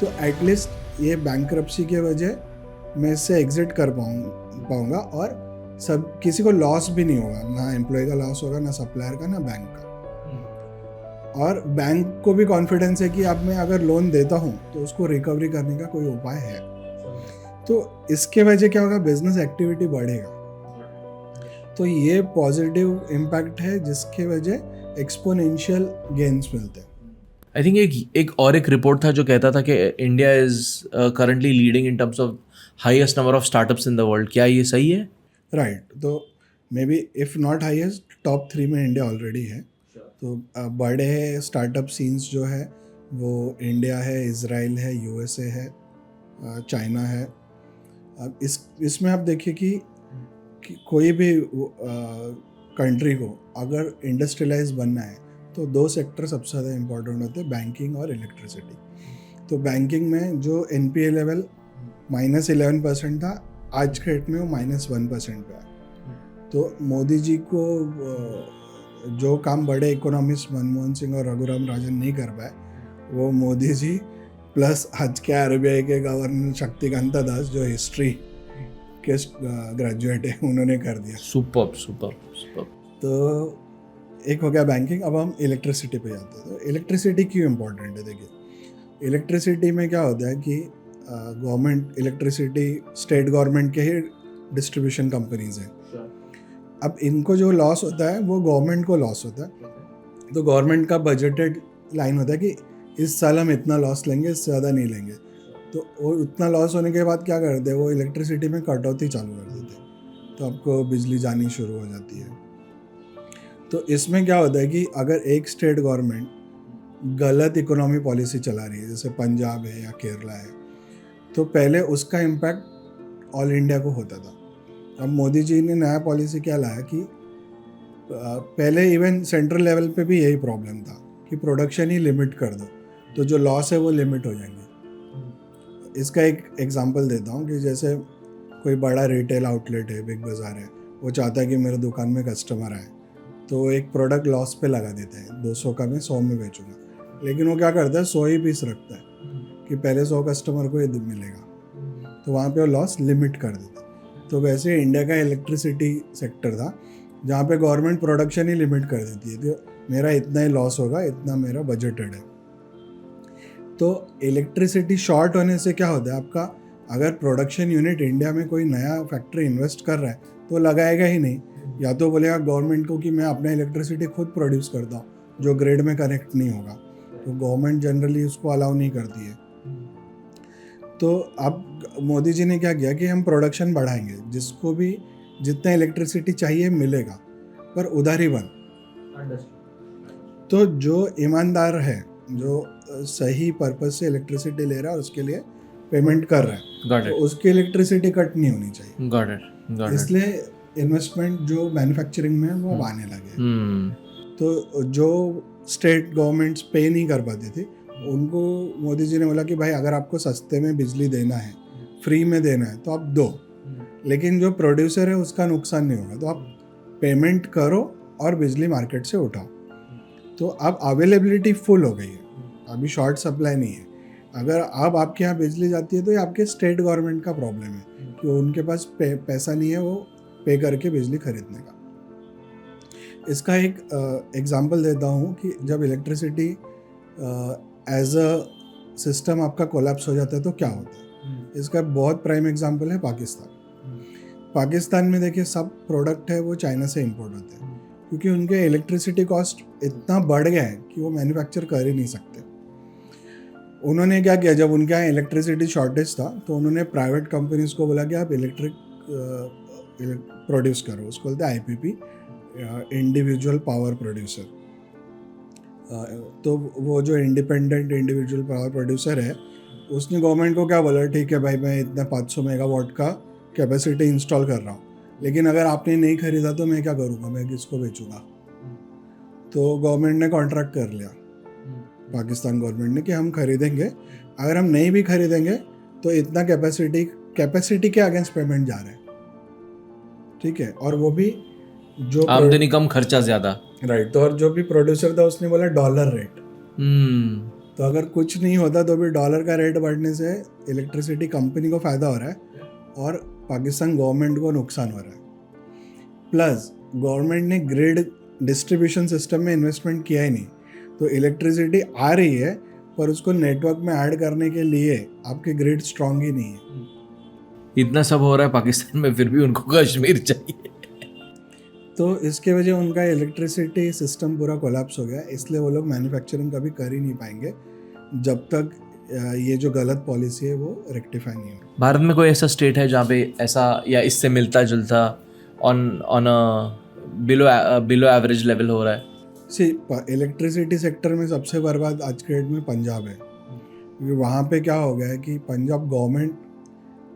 B: तो एटलीस्ट ये बैंक्रप्सी के वजह मैं इससे एग्जिट कर पाऊँगा और सब किसी को लॉस भी नहीं होगा, ना एम्प्लॉय का लॉस होगा, ना सप्लायर का, ना बैंक का। और बैंक को भी कॉन्फिडेंस है कि अब मैं अगर लोन देता हूँ तो उसको रिकवरी करने का कोई उपाय है। तो इसके वजह क्या होगा, बिजनेस एक्टिविटी बढ़ेगा। तो ये पॉजिटिव इम्पैक्ट है जिसके वजह एक्सपोनेंशियल गेन्स मिलते हैं।
A: आई थिंक एक रिपोर्ट था जो कहता था कि India is currently leading in terms of highest number of startups in the world. क्या ये सही है?
B: राइट। तो may be if not highest top 3 में इंडिया ऑलरेडी है। तो बड़े स्टार्टअप सीन्स जो है वो इंडिया है, इजराइल है, USA है, चाइना है। अब इसमें आप देखिए कि कोई भी कंट्री को अगर इंडस्ट्रियलाइज बनना है तो दो सेक्टर सबसे ज़्यादा इम्पोर्टेंट होते हैं, बैंकिंग और इलेक्ट्रिसिटी। तो बैंकिंग में जो NPA लेवल -11% था, आज के डेट में वो -1% पे है। तो मोदी जी को जो काम बड़े इकोनॉमिस्ट मनमोहन सिंह और रघुराम राजन नहीं कर पाए, वो मोदी जी प्लस आज के RBI के गवर्नर शक्तिकांता दास जो हिस्ट्री के ग्रेजुएट है, उन्होंने कर दिया।
A: सुपर।
B: तो एक हो गया बैंकिंग। अब हम इलेक्ट्रिसिटी पे जाते हैं। तो इलेक्ट्रिसिटी क्यों इम्पोर्टेंट है? देखिए, इलेक्ट्रिसिटी में क्या होता है कि गवर्नमेंट इलेक्ट्रिसिटी स्टेट गवर्नमेंट के ही डिस्ट्रीब्यूशन कंपनीज हैं। अब इनको जो लॉस होता है वो गवर्नमेंट को लॉस होता है। तो गवर्नमेंट का बजटेड लाइन होता है कि इस साल हम इतना लॉस लेंगे, इससे ज़्यादा नहीं लेंगे। तो वो उतना लॉस होने के बाद क्या करते हैं, वो इलेक्ट्रिसिटी में कटौती चालू कर देते हैं, तो आपको बिजली जानी शुरू हो जाती है। तो इसमें क्या होता है कि अगर एक स्टेट गवर्नमेंट गलत इकोनॉमी पॉलिसी चला रही है, जैसे पंजाब है या केरला है, तो पहले उसका इम्पैक्ट ऑल इंडिया को होता था। अब मोदी जी ने नया पॉलिसी क्या लाया कि पहले इवन सेंट्रल लेवल पे भी यही प्रॉब्लम था कि प्रोडक्शन ही लिमिट कर दो, तो जो लॉस है वो लिमिट हो जाएंगे। इसका एक एग्जांपल देता हूँ कि जैसे कोई बड़ा रिटेल आउटलेट है, बिग बाज़ार है, वो चाहता है कि मेरे दुकान में कस्टमर आए, तो एक प्रोडक्ट लॉस पे लगा देते हैं, 200 का मैं 100 में बेचूंगा। लेकिन वो क्या करता है, 100 ही पीस रखता है कि पहले 100 कस्टमर को ये मिलेगा, तो वहाँ पे वो लॉस लिमिट कर देता है। तो वैसे इंडिया का इलेक्ट्रिसिटी सेक्टर था जहाँ पे गवर्नमेंट प्रोडक्शन ही लिमिट कर देती है, तो मेरा इतना ही लॉस होगा, इतना मेरा बजटेड है। तो इलेक्ट्रिसिटी शॉर्ट होने से क्या होता है, आपका अगर प्रोडक्शन यूनिट इंडिया में कोई नया फैक्ट्री इन्वेस्ट कर रहा है तो लगाएगा ही नहीं, या तो बोलेगा गवर्नमेंट को कि मैं अपना इलेक्ट्रिसिटी खुद प्रोड्यूस करता हूँ जो ग्रिड में कनेक्ट नहीं होगा, तो गवर्नमेंट जनरली उसको अलाउ नहीं करती है। तो अब मोदी जी ने क्या किया कि हम प्रोडक्शन बढ़ाएंगे, जिसको भी जितना इलेक्ट्रिसिटी चाहिए मिलेगा, पर उधर ही बंद। तो जो ईमानदार है, जो सही पर्पज से इलेक्ट्रिसिटी ले रहा है और उसके लिए पेमेंट कर रहा है, तो उसकी इलेक्ट्रिसिटी कट नहीं होनी चाहिए। इसलिए इन्वेस्टमेंट जो मैन्युफैक्चरिंग में वो आने लगे। तो जो स्टेट गवर्नमेंट्स पे नहीं कर पाती थी, उनको मोदी जी ने बोला कि भाई अगर आपको सस्ते में बिजली देना है, फ्री में देना है, तो आप दो, लेकिन जो प्रोड्यूसर है उसका नुकसान नहीं होगा, तो आप पेमेंट करो और बिजली मार्केट से उठाओ। तो अब अवेलेबिलिटी फुल हो गई है, अभी शॉर्ट सप्लाई नहीं है। अगर अब आपके यहाँ बिजली जाती है तो ये आपके स्टेट गवर्नमेंट का प्रॉब्लम है कि उनके पास पैसा नहीं है वो पे करके बिजली खरीदने का। इसका एक एग्जांपल देता हूँ कि जब इलेक्ट्रिसिटी एज अ सिस्टम आपका कोलैप्स हो जाता है तो क्या होता है। इसका बहुत प्राइम एग्जांपल है पाकिस्तान में देखिए, सब प्रोडक्ट है वो चाइना से इंपोर्ट होते हैं, क्योंकि उनके इलेक्ट्रिसिटी कॉस्ट इतना बढ़ गया है कि वो मैन्युफैक्चर कर ही नहीं सकते। उन्होंने क्या किया, जब उनके यहाँ इलेक्ट्रिसिटी शॉर्टेज था तो उन्होंने प्राइवेट कंपनीज को बोला कि आप इलेक्ट्रिक प्रोड्यूस करो, उसको बोलते हैं IPP, इंडिविजुअल पावर प्रोड्यूसर। तो वो जो इंडिपेंडेंट इंडिविजुअल पावर प्रोड्यूसर है, उसने गवर्नमेंट को क्या बोला, ठीक है भाई मैं इतना 500 मेगावाट का कैपेसिटी इंस्टॉल कर रहा हूँ, लेकिन अगर आपने नहीं खरीदा तो मैं क्या करूँगा, मैं किसको बेचूँगा। तो गवर्नमेंट ने कॉन्ट्रैक्ट कर लिया, पाकिस्तान गवर्नमेंट ने, कि हम खरीदेंगे, अगर हम नहीं भी खरीदेंगे तो इतना कैपेसिटी के अगेंस्ट पेमेंट जा रहा है, ठीक है। और वो भी जो
A: आमदनी कम खर्चा ज़्यादा,
B: राइट। तो और जो भी प्रोड्यूसर था उसने बोला डॉलर रेट। तो अगर कुछ नहीं होता तो भी डॉलर का रेट बढ़ने से इलेक्ट्रिसिटी कंपनी को फ़ायदा हो रहा है और पाकिस्तान गवर्नमेंट को नुकसान हो रहा है। प्लस गवर्नमेंट ने ग्रिड डिस्ट्रीब्यूशन सिस्टम में इन्वेस्टमेंट किया ही नहीं, तो इलेक्ट्रिसिटी आ रही है पर उसको नेटवर्क में ऐड करने के लिए आपके ग्रिड स्ट्रांग ही नहीं है।
A: इतना सब हो रहा है पाकिस्तान में, फिर भी उनको कश्मीर चाहिए।
B: तो इसके वजह उनका इलेक्ट्रिसिटी सिस्टम पूरा कोलैप्स हो गया, इसलिए वो लोग मैन्युफैक्चरिंग कभी कर ही नहीं पाएंगे जब तक ये जो गलत पॉलिसी है वो रेक्टिफाई नहीं हो।
A: भारत में कोई ऐसा स्टेट है जहाँ पे ऐसा या इससे मिलता जुलता ऑन बिलो एवरेज लेवल हो रहा है?
B: इलेक्ट्रिसिटी सेक्टर में सबसे बर्बाद आज के डेट में पंजाब है, क्योंकि वहाँ पे क्या हो गया है कि पंजाब गवर्नमेंट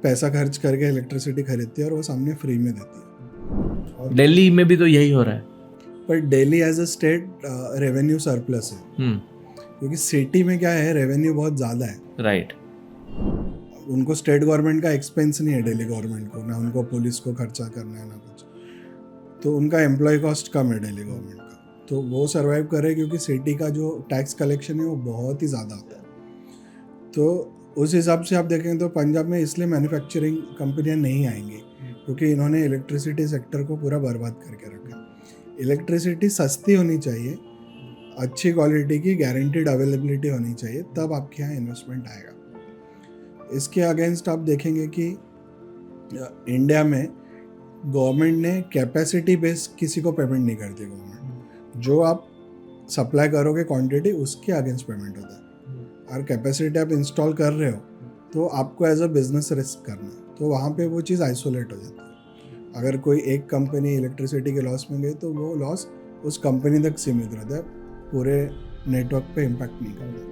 B: पैसा खर्च करके इलेक्ट्रिसिटी खरीदती है और वो सामने फ्री में देती है।
A: दिल्ली में भी तो यही हो रहा है।
B: पर Delhi as a state revenue surplus है, क्योंकि सिटी में क्या है, रेवेन्यू बहुत ज़्यादा है।
A: राइट।
B: उनको स्टेट गवर्नमेंट का एक्सपेंस नहीं है, दिल्ली गवर्नमेंट को, ना उनको पुलिस को खर्चा करना है ना कुछ, तो उनका एम्प्लॉय कॉस्ट कम है दिल्ली गवर्नमेंट का, तो वो सर्वाइव करे, क्योंकि सिटी का जो टैक्स कलेक्शन है वो बहुत ही ज़्यादा होता है। तो उस हिसाब से आप देखें तो पंजाब में इसलिए मैन्युफैक्चरिंग कंपनियां नहीं आएंगी, क्योंकि इन्होंने इलेक्ट्रिसिटी सेक्टर को पूरा बर्बाद करके रखा। इलेक्ट्रिसिटी सस्ती होनी चाहिए, अच्छी क्वालिटी की गारंटीड अवेलेबिलिटी होनी चाहिए, तब आपके यहाँ इन्वेस्टमेंट आएगा। इसके अगेंस्ट आप देखेंगे कि इंडिया में गवर्नमेंट ने कैपेसिटी बेस्ड किसी को पेमेंट नहीं करती। गवर्नमेंट जो आप सप्लाई करोगे क्वांटिटी, उसके अगेंस्ट पेमेंट होता है। और कैपेसिटी आप इंस्टॉल कर रहे हो तो आपको एज अ बिजनेस रिस्क करना है, तो वहाँ पे वो चीज़ आइसोलेट हो जाती है। अगर कोई एक कंपनी इलेक्ट्रिसिटी के लॉस में गई तो वो लॉस उस कंपनी तक सीमित रहता है, पूरे नेटवर्क पे इम्पैक्ट नहीं करता।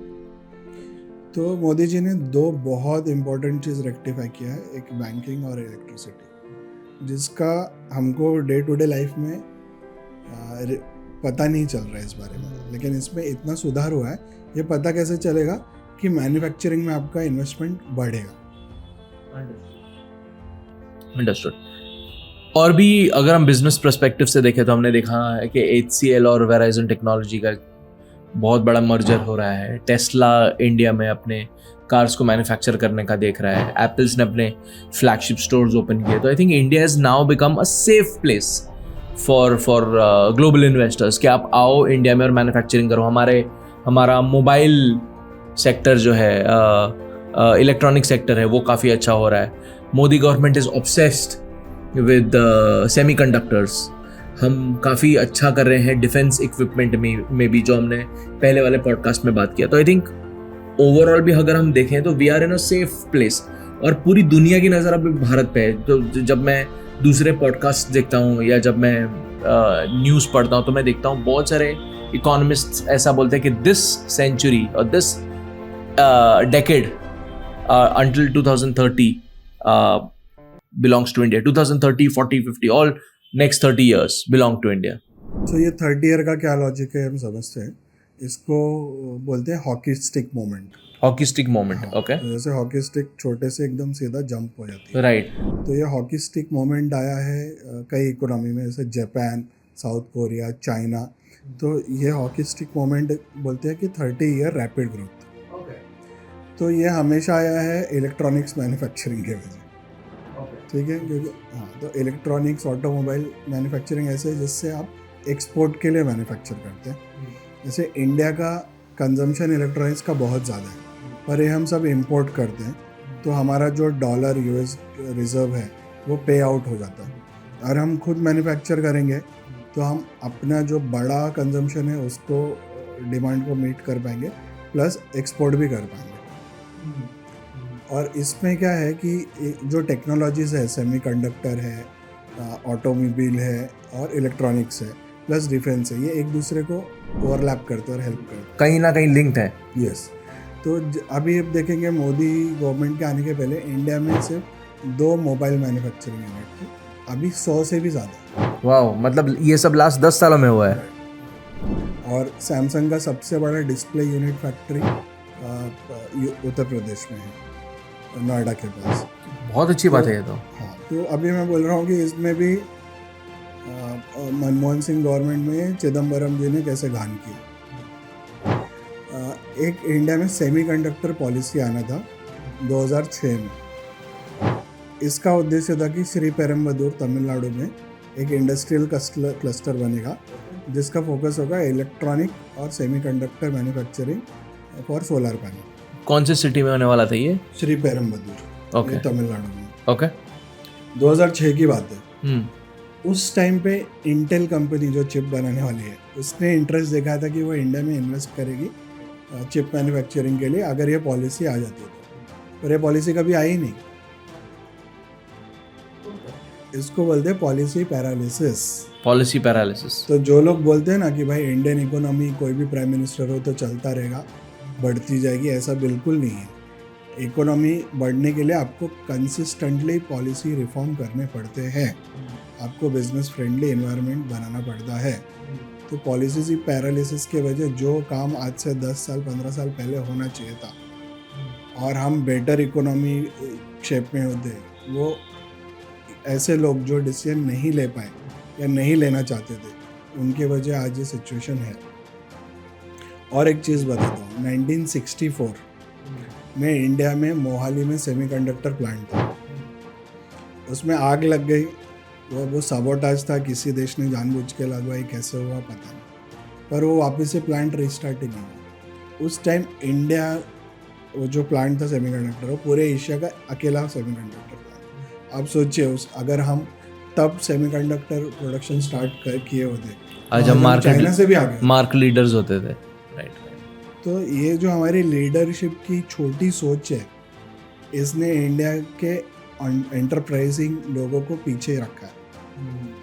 B: तो मोदी जी ने दो बहुत इम्पोर्टेंट चीज़ रेक्टिफाई किया है, एक बैंकिंग और इलेक्ट्रिसिटी, जिसका हमको डे टू डे लाइफ में पता नहीं चल रहा है इस बारे में, लेकिन इसमें इतना सुधार हुआ है। ये पता कैसे चलेगा कि मैन्युफैक्चरिंग में आपका इन्वेस्टमेंट बढ़ेगा।
A: अंडरस्टूड। और भी अगर हम बिजनेस पर्सपेक्टिव से देखें तो हमने देखा है कि HCL और वेराइजन टेक्नोलॉजी का बहुत बड़ा मर्जर हो रहा है। टेस्ला इंडिया में अपने कार्स को मैन्युफैक्चर करने का देख रहा है। एप्पल्स ने अपने फ्लैगशिप स्टोर्स ओपन किए। तो I think India is now become a safe place for global investors कि आप आओ इंडिया में और मैन्युफैक्चरिंग करो। हमारा मोबाइल सेक्टर जो है, इलेक्ट्रॉनिक सेक्टर है, वो काफ़ी अच्छा हो रहा है। Modi government is obsessed with semiconductors. हम काफ़ी अच्छा कर रहे हैं डिफेंस इक्विपमेंट में भी, जो हमने पहले वाले पॉडकास्ट में बात किया। तो आई थिंक ओवरऑल भी अगर हम देखें तो we are in a safe place, और पूरी दुनिया की नज़र अभी भारत पे है। तो जब मैं दूसरे पॉडकास्ट देखता हूँ या जब मैं न्यूज़ पढ़ता हूँ तो मैं देखता हूँ बहुत सारे इकोनॉमिस्ट्स ऐसा बोलते हैं कि दिस सेंचुरी और this decade until 2030 belongs to India. 2030, 40, 50, all next 30 years belong to India.
B: तो ये 30 ईयर का क्या लॉजिक है हम समझते हैं। इसको बोलते हैं hockey stick moment.
A: Hockey stick moment, okay.
B: तो जैसे हॉकी स्टिक छोटे से एकदम सीधा जंप हो जाती है,
A: राइट।
B: तो ये हॉकी स्टिक मोमेंट आया है कई इकोनॉमी में, जैसे जापान, साउथ कोरिया, चाइना। तो ये हॉकी स्टिक मोमेंट बोलते हैं कि 30 ईयर रैपिड ग्रोथ। तो ये हमेशा आया है इलेक्ट्रॉनिक्स मैन्युफैक्चरिंग के वजह, ठीक है, क्योंकि तो इलेक्ट्रॉनिक्स, ऑटोमोबाइल मैन्युफैक्चरिंग ऐसे है जिससे आप एक्सपोर्ट के लिए मैन्युफैक्चर करते हैं। जैसे इंडिया का कंजम्पशन इलेक्ट्रॉनिक्स का बहुत ज़्यादा है, पर ये हम सब इंपोर्ट करते हैं, तो हमारा जो डॉलर US रिज़र्व है वो पे आउट हो जाता है। और हम खुद मैन्युफैक्चर करेंगे तो हम अपना जो बड़ा कंजम्पशन है उसको, डिमांड को मीट कर पाएंगे, प्लस एक्सपोर्ट भी कर पाएंगे। और इसमें क्या है कि जो टेक्नोलॉजीज़ है, सेमीकंडक्टर है, ऑटोमोबाइल है और इलेक्ट्रॉनिक्स है, प्लस डिफेंस है, ये एक दूसरे को ओवरलैप करते हैं और हेल्प करते हैं,
A: कहीं ना कहीं लिंक्ड है।
B: यस। तो अभी आप देखेंगे मोदी गवर्नमेंट के आने के पहले इंडिया में सिर्फ 2 मोबाइल मैन्युफैक्चरिंग यूनिट थे, अभी 100 से भी ज़्यादा।
A: वाह, मतलब ये सब लास्ट 10 सालों में हुआ है।
B: और सैमसंग का सबसे बड़ा display unit factory Uttar Pradesh में है, नोएडा के पास।
A: बहुत अच्छी बात है ये तो।
B: हाँ, तो अभी मैं बोल रहा हूँ कि इसमें भी मनमोहन सिंह गवर्नमेंट में चिदम्बरम जी ने कैसे घान की। एक इंडिया में सेमीकंडक्टर पॉलिसी आना था 2006 में। इसका उद्देश्य था कि श्रीपेरम्बदूर तमिलनाडु में एक इंडस्ट्रियल क्लस्टर बनेगा जिसका फोकस होगा इलेक्ट्रॉनिक और semiconductor manufacturing for solar panel.
A: कौन सी सिटी में होने वाला था ये?
B: श्रीपेरम्बदूर,
A: ओके,
B: तमिलनाडु में।
A: ओके,
B: 2006 की बात है। उस टाइम पे इंटेल कंपनी जो चिप बनाने वाली है, उसने इंटरेस्ट देखा था कि वो इंडिया में इन्वेस्ट करेगी चिप मैन्युफैक्चरिंग के लिए अगर ये पॉलिसी आ जाती तो, पर ये पॉलिसी कभी आई नहीं। इसको बोलते हैं पॉलिसी पैरालिसिस।
A: Policy paralysis.
B: तो जो लोग बोलते हैं ना कि भाई इंडियन इकोनॉमी कोई भी प्राइम मिनिस्टर हो तो चलता रहेगा, बढ़ती जाएगी, ऐसा बिल्कुल नहीं है। इकोनॉमी बढ़ने के लिए आपको कंसिस्टेंटली पॉलिसी रिफॉर्म करने पड़ते हैं, आपको बिजनेस फ्रेंडली एनवायरनमेंट बनाना पड़ता है। तो पॉलिसीज पैरालिसिस के वजह जो काम आज से 10 साल 15 साल पहले होना चाहिए था और हम बेटर इकोनॉमी शेप में होते, वो ऐसे लोग जो डिसीजन नहीं ले पाए या नहीं लेना चाहते थे, उनके वजह आज ये सिचुएशन है। और एक चीज़ बताता हूँ, 1964 में इंडिया में मोहाली में सेमीकंडक्टर प्लांट था, उसमें आग लग गई। वो सबोटाज था, किसी देश ने जानबूझ के लगवाई, कैसे हुआ पता नहीं, पर वो वापस से प्लांट रिस्टार्ट ही नहीं हुआ। उस टाइम इंडिया, वो जो प्लांट था सेमीकंडक्टर, वो पूरे एशिया का अकेला सेमीकंडक्टर प्लांट। आप सोचिए अगर हम तब सेमीकंडक्टर प्रोडक्शन स्टार्ट किए होते,
A: आज हम
B: चाइना से भी आगे
A: मार्क लीडर्स होते थे। राइट।
B: तो ये जो हमारी लीडरशिप की छोटी सोच है, इसने इंडिया के एंटरप्राइजिंग लोगों को पीछे रखा है।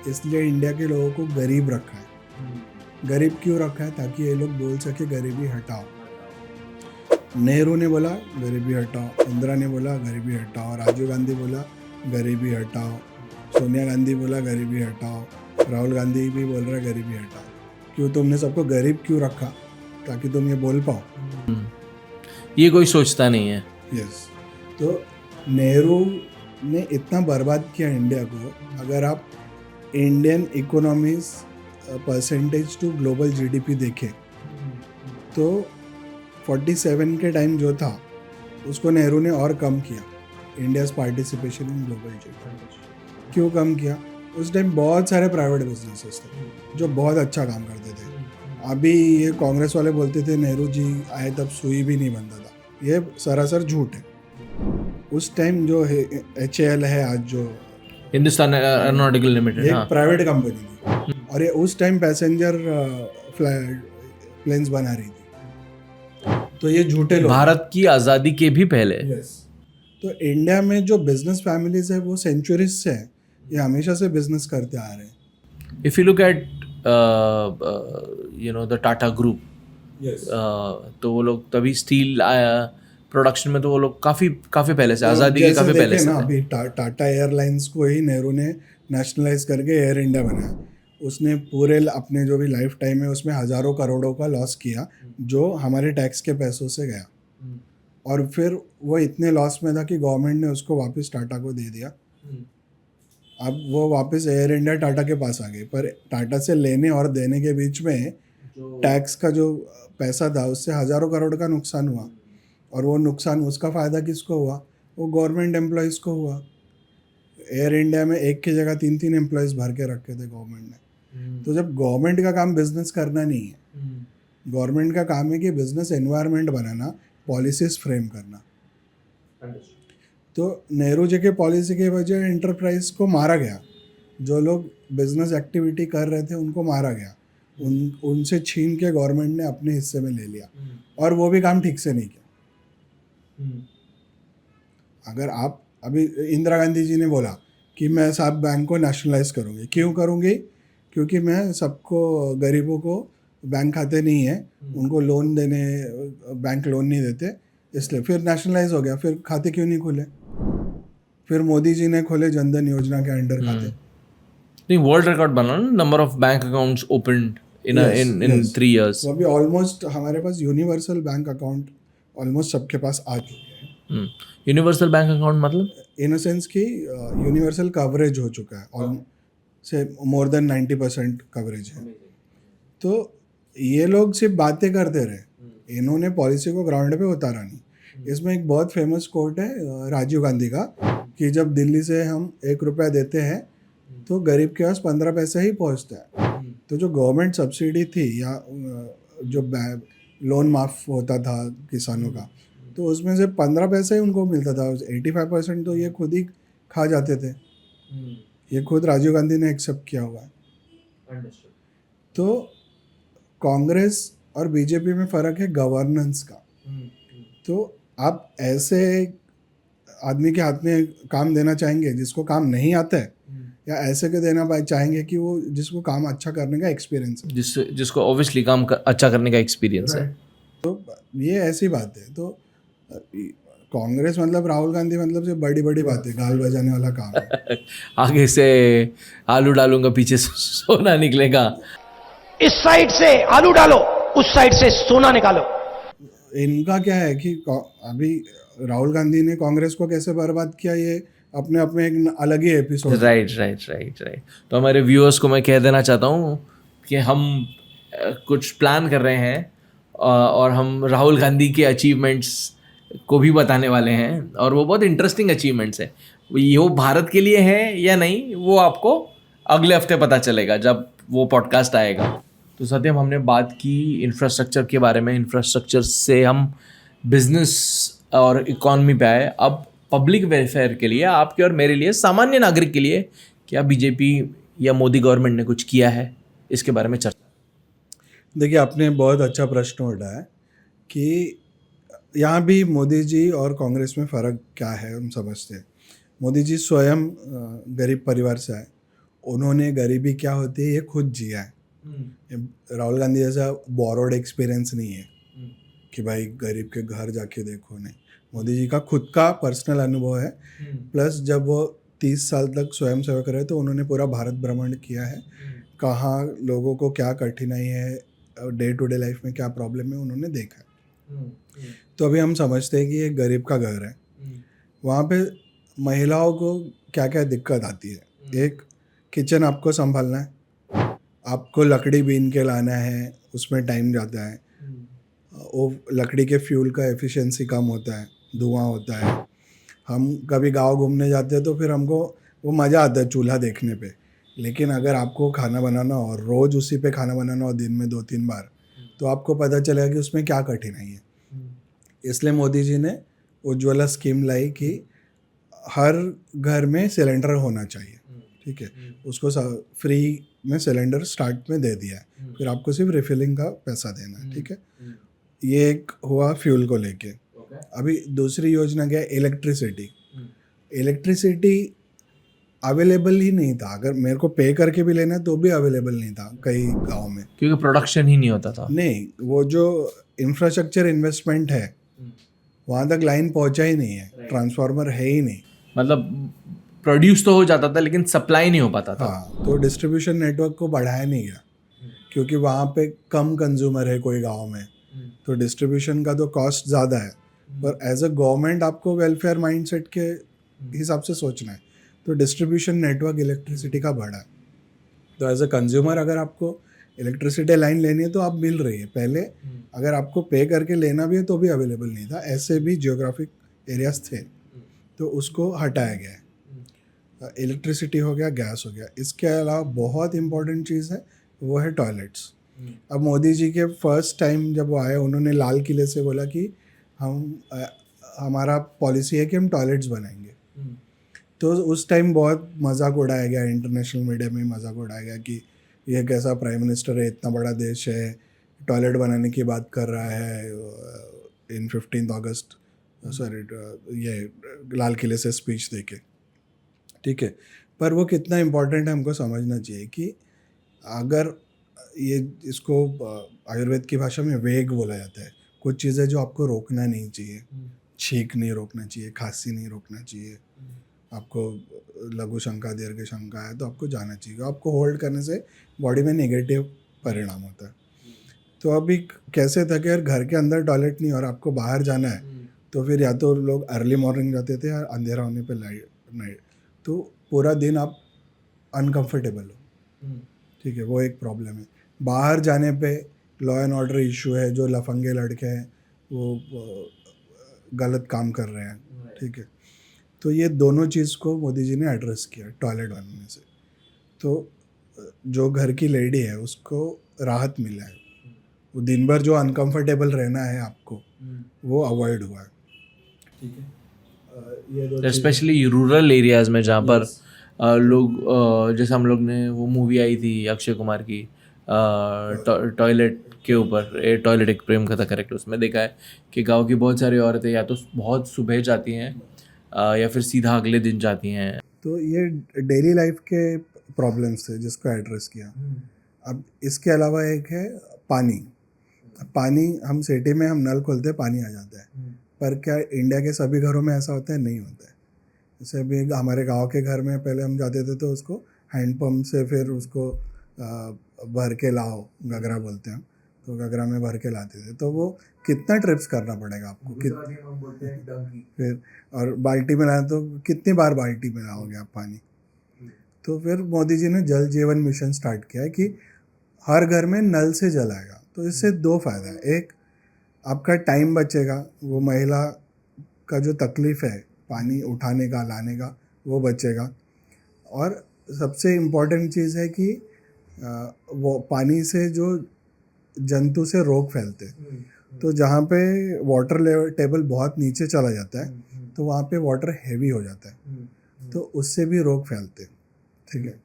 B: इसलिए इंडिया के लोगों को गरीब रखा है। गरीब क्यों रखा है? ताकि ये लोग बोल सके गरीबी हटाओ। नेहरू ने बोला गरीबी हटाओ, इंदिरा ने बोला गरीबी हटाओ, राजीव गांधी बोला गरीबी हटाओ, सोनिया गांधी बोला गरीबी हटाओ, राहुल गांधी भी बोल रहा है गरीबी हटाओ। क्यों? तुमने सबको गरीब क्यों रखा? ताकि तुम ये बोल पाओ।
A: ये कोई सोचता नहीं है।
B: यस। तो नेहरू ने इतना बर्बाद किया इंडिया को। अगर आप Indian economy's percentage to global GDP देखें तो 47 के टाइम जो था उसको नेहरू ने और कम किया, India's participation in global GDP. क्यों कम किया? उस टाइम बहुत सारे प्राइवेट बिजनेसेस थे जो बहुत अच्छा काम करते थे। अभी ये कांग्रेस वाले बोलते थे नेहरू जी आए तब सुई भी नहीं बनता था, ये सरासर झूठ है। उस टाइम जो HAL है आज, जो
A: हिंदुस्तान एरोनॉटिकल लिमिटेड,
B: एक प्राइवेट कंपनी थी, और ये उस टाइम पैसेंजर प्लेन्स बना रही थी। तो ये झूठे लोग,
A: भारत की आज़ादी के भी पहले।
B: यस। तो इंडिया में जो बिजनेस फैमिलीज है वो सेंचुरीज से है, ये हमेशा से बिजनेस करते आ रहे हैं।
A: If you look at the Tata group, तो वो लोग तभी स्टील प्रोडक्शन में, तो वो लोग काफ़ी पहले से, आज़ादी के काफ़ी पहले से।
B: अभी टाटा एयरलाइंस को ही नेहरू ने नेशनलाइज करके एयर इंडिया बनाया। उसने पूरे अपने जो भी लाइफ टाइम है उसमें हज़ारों करोड़ों का लॉस किया, जो हमारे टैक्स के पैसों से गया। और फिर वो इतने लॉस में था कि गवर्नमेंट ने उसको वापस टाटा को दे दिया। अब वो वापस एयर इंडिया टाटा के पास आ गई, पर टाटा से लेने और देने के बीच में टैक्स का जो पैसा था उससे हज़ारों करोड़ का नुकसान हुआ। और वो नुकसान, उसका फ़ायदा किसको हुआ? वो गवर्नमेंट एम्प्लॉयज़ को हुआ। एयर इंडिया में एक की जगह 3 एम्प्लॉयज़ भर के रखे थे गवर्नमेंट ने। तो जब गवर्नमेंट का काम बिजनेस करना नहीं है, गवर्नमेंट का काम है कि बिजनेस एनवायरनमेंट बनाना, पॉलिसीज फ्रेम करना। तो नेहरू जी के पॉलिसी की वजह एंटरप्राइज को मारा गया। जो लोग बिजनेस एक्टिविटी कर रहे थे उनको मारा गया, उनसे छीन के गवर्नमेंट ने अपने हिस्से में ले लिया, और वो भी काम ठीक से नहीं किया। अगर आप अभी, इंदिरा गांधी जी ने बोला कि मैं सब बैंक को नेशनलाइज करूँगी। क्यों करूँगी? क्योंकि मैं सबको, गरीबों को बैंक खाते नहीं है, उनको लोन देने, बैंक लोन नहीं देते, इसलिए। फिर नेशनलाइज हो गया, फिर खाते क्यों नहीं खुले? फिर मोदी जी ने खोले जनधन योजना के अंडर खाते।
A: नहीं, वर्ल्ड रिकॉर्ड बना ना, number of bank accounts opened in 3 years।
B: तो अभी ऑलमोस्ट हमारे पास यूनिवर्सल बैंक अकाउंट ऑलमोस्ट सबके पास आ चुके हैं।
A: यूनिवर्सल बैंक अकाउंट मतलब
B: इन अ सेंस कि यूनिवर्सल कवरेज हो चुका है, और से मोर देन 90% कवरेज है। तो ये लोग सिर्फ बातें करते रहे, इन्होंने पॉलिसी को ग्राउंड पे उतारा नहीं। इसमें एक बहुत फेमस कोट है राजीव गांधी का, कि जब दिल्ली से हम 1 रुपया देते हैं तो गरीब के पास 15 पैसे ही पहुंचता है। तो जो गवर्नमेंट सब्सिडी थी, या जो लोन माफ़ होता था किसानों का, तो उसमें से 15 पैसे ही उनको मिलता था। 85% तो ये खुद ही खा जाते थे। ये खुद राजीव गांधी ने एक्सेप्ट किया हुआ है। तो कांग्रेस और बीजेपी में फ़र्क है गवर्नेंस का। तो आप ऐसे आदमी के हाथ में काम देना चाहेंगे जिसको काम नहीं आता है, या ऐसे के देना चाहेंगे कि वो जिसको काम अच्छा करने का एक्सपीरियंस है,
A: जिसको ऑब्वियसली काम अच्छा करने का एक्सपीरियंस है।
B: तो ये ऐसी बात है। तो कांग्रेस मतलब राहुल गांधी मतलब से बड़ी बड़ी बातें, गाल बजाने वाला काम है।
A: आगे से आलू डालूंगा, पीछे सोना निकलेगा।
C: इस साइड से आलू डालो, उस साइड से सोना निकालो।
B: इनका क्या है कि अभी राहुल गांधी ने कांग्रेस को कैसे बर्बाद किया, ये अपने आप में एक अलग ही एपिसोड।
A: राइट। तो हमारे व्यूअर्स को मैं कह देना चाहता हूँ कि हम कुछ प्लान कर रहे हैं, और हम राहुल गांधी के अचीवमेंट्स को भी बताने वाले हैं, और वो बहुत इंटरेस्टिंग अचीवमेंट्स है। ये वो भारत के लिए है या नहीं, वो आपको अगले हफ्ते पता चलेगा जब वो पॉडकास्ट आएगा। तो सत्यम, हमने बात की इंफ्रास्ट्रक्चर के बारे में, इंफ्रास्ट्रक्चर से हम बिजनेस और इकॉनमी पे आए। अब पब्लिक वेलफेयर के लिए, आपके और मेरे लिए, सामान्य नागरिक के लिए क्या बीजेपी या मोदी गवर्नमेंट ने कुछ किया है, इसके बारे में चर्चा।
B: देखिए, आपने बहुत अच्छा प्रश्न उठाया कि यहाँ भी मोदी जी और कांग्रेस में फ़र्क क्या है, हम समझते हैं। मोदी जी स्वयं गरीब परिवार से आए, उन्होंने गरीबी क्या होती है ये खुद जिया है। राहुल गांधी जैसा बोरोड एक्सपीरियंस नहीं है कि भाई गरीब के घर जाके देखो, नहीं। मोदी जी का खुद का पर्सनल अनुभव है। प्लस जब वो 30 साल तक स्वयं सेवक रहे तो उन्होंने पूरा भारत भ्रमण किया है। कहाँ लोगों को क्या कठिनाई है, डे टू डे लाइफ में क्या प्रॉब्लम है, उन्होंने देखा है। तो अभी हम समझते हैं कि ये गरीब का घर है, वहाँ पे महिलाओं को क्या क्या दिक्कत आती है। एक, किचन आपको संभालना है, आपको लकड़ी बीन के लाना है, उसमें टाइम जाता है। वो लकड़ी के फ्यूल का एफिशिएंसी कम होता है, धुआं होता है। हम कभी गांव घूमने जाते हैं तो फिर हमको वो मज़ा आता है चूल्हा देखने पे, लेकिन अगर आपको खाना बनाना हो और रोज़ उसी पे खाना बनाना हो दिन में 2-3 बार, तो आपको पता चलेगा कि उसमें क्या कठिनाई है। इसलिए मोदी जी ने उज्ज्वला स्कीम लाई कि हर घर में सिलेंडर होना चाहिए, ठीक है। उसको फ्री में सिलेंडर स्टार्ट में दे दिया है, फिर आपको सिर्फ रिफिलिंग का पैसा देना है, ठीक है। ये एक हुआ फ्यूल को लेके। अभी दूसरी योजना क्या है, इलेक्ट्रिसिटी। इलेक्ट्रिसिटी अवेलेबल ही नहीं था, अगर मेरे को पे करके भी लेना है तो भी अवेलेबल नहीं था कई गांव में,
A: क्योंकि प्रोडक्शन ही नहीं होता था।
B: नहीं, वो जो इंफ्रास्ट्रक्चर इन्वेस्टमेंट है वहाँ तक लाइन पहुँचा ही नहीं है, ट्रांसफार्मर है ही नहीं।
A: मतलब प्रोड्यूस तो हो जाता था लेकिन सप्लाई नहीं हो पाता था।
B: हाँ, तो डिस्ट्रीब्यूशन नेटवर्क को बढ़ाया नहीं गया, क्योंकि वहाँ पे कम कंज्यूमर है कोई गांव में, तो डिस्ट्रीब्यूशन का तो कॉस्ट ज़्यादा है। पर एज अ गवर्नमेंट आपको वेलफेयर माइंडसेट के हिसाब से सोचना है, तो डिस्ट्रीब्यूशन नेटवर्क इलेक्ट्रिसिटी का बढ़ा है। तो एज अ कंज्यूमर अगर आपको इलेक्ट्रिसिटी लाइन लेनी है तो आप मिल रही है। पहले अगर आपको पे करके लेना भी है तो भी अवेलेबल नहीं था, ऐसे भी जियोग्राफिक एरियाज थे, तो उसको हटाया गया है। इलेक्ट्रिसिटी हो गया, गैस हो गया। इसके अलावा बहुत इंपॉर्टेंट चीज़ है, वो है टॉयलेट्स। अब मोदी जी के फर्स्ट टाइम जब वो आए, उन्होंने लाल किले से बोला कि हमारा पॉलिसी है कि हम टॉयलेट्स बनाएंगे। तो उस टाइम बहुत मजाक उड़ाया गया, इंटरनेशनल मीडिया में मजाक उड़ाया गया कि ये कैसा प्राइम मिनिस्टर है, इतना बड़ा देश है, टॉयलेट बनाने की बात कर रहा है इन 15 अगस्त, सॉरी, ये लाल किले से स्पीच देके, ठीक है। पर वो कितना इम्पोर्टेंट है हमको समझना चाहिए कि अगर ये, इसको आयुर्वेद की भाषा में वेग बोला जाता है, कुछ चीज़ें जो आपको रोकना नहीं चाहिए। छींक नहीं रोकना चाहिए, खांसी नहीं रोकना चाहिए, आपको लघु शंका दीर्घ शंका है तो आपको जाना चाहिए। आपको होल्ड करने से बॉडी में नेगेटिव परिणाम होता है। तो अभी कैसे था कि अगर घर के अंदर टॉयलेट नहीं और आपको बाहर जाना है, तो फिर या तो लोग अर्ली मॉर्निंग जाते थे या अंधेरा होने पे नाइट, तो पूरा दिन आप अनकंफर्टेबल हो, ठीक है, वो एक प्रॉब्लम है। बाहर जाने पे लॉ एंड ऑर्डर इशू है, जो लफंगे लड़के हैं वो गलत काम कर रहे हैं, ठीक है। तो ये दोनों चीज़ को मोदी जी ने एड्रेस किया टॉयलेट बनने से। तो जो घर की लेडी है उसको राहत मिला है, वो दिन भर जो अनकंफर्टेबल रहना है आपको वो अवॉइड हुआ है, ठीक है।
A: स्पेशली रूरल एरियाज में जहाँ पर लोग, जैसे हम लोग ने वो मूवी आई थी अक्षय कुमार की टॉयलेट के ऊपर, टॉयलेट एक प्रेम कथा, करेक्ट, उसमें देखा है कि गांव की बहुत सारी औरतें या तो बहुत सुबह जाती हैं या फिर सीधा अगले दिन जाती हैं।
B: तो ये डेली लाइफ के प्रॉब्लम्स थे जिसको एड्रेस किया। अब इसके अलावा एक है पानी। पानी, हम सिटी में हम नल खोलते हैं, पानी आ जाता है, पर क्या इंडिया के सभी घरों में ऐसा होता है? नहीं होता है। जैसे अभी हमारे गांव के घर में पहले हम जाते थे तो उसको हैंडपम्प से फिर उसको भर के लाओ, घगरा बोलते हैं हम, तो घगरा में भर के लाते थे। तो वो कितना ट्रिप्स करना पड़ेगा आपको, फिर और बाल्टी में लाए तो कितनी बार बाल्टी में लाओगे आप पानी? तो फिर मोदी जी ने जल जीवन मिशन स्टार्ट किया है कि हर घर में नल से जल आएगा। तो इससे दो फायदा है, एक आपका टाइम बचेगा, वो महिला का जो तकलीफ़ है पानी उठाने का लाने का वो बचेगा, और सबसे इम्पॉर्टेंट चीज़ है कि वो पानी से जो जंतु से रोग फैलते हैं, तो जहाँ पे वाटर लेवल टेबल बहुत नीचे चला जाता है तो वहाँ पे वाटर हैवी हो जाता है, तो उससे भी रोग फैलते हैं, ठीक है।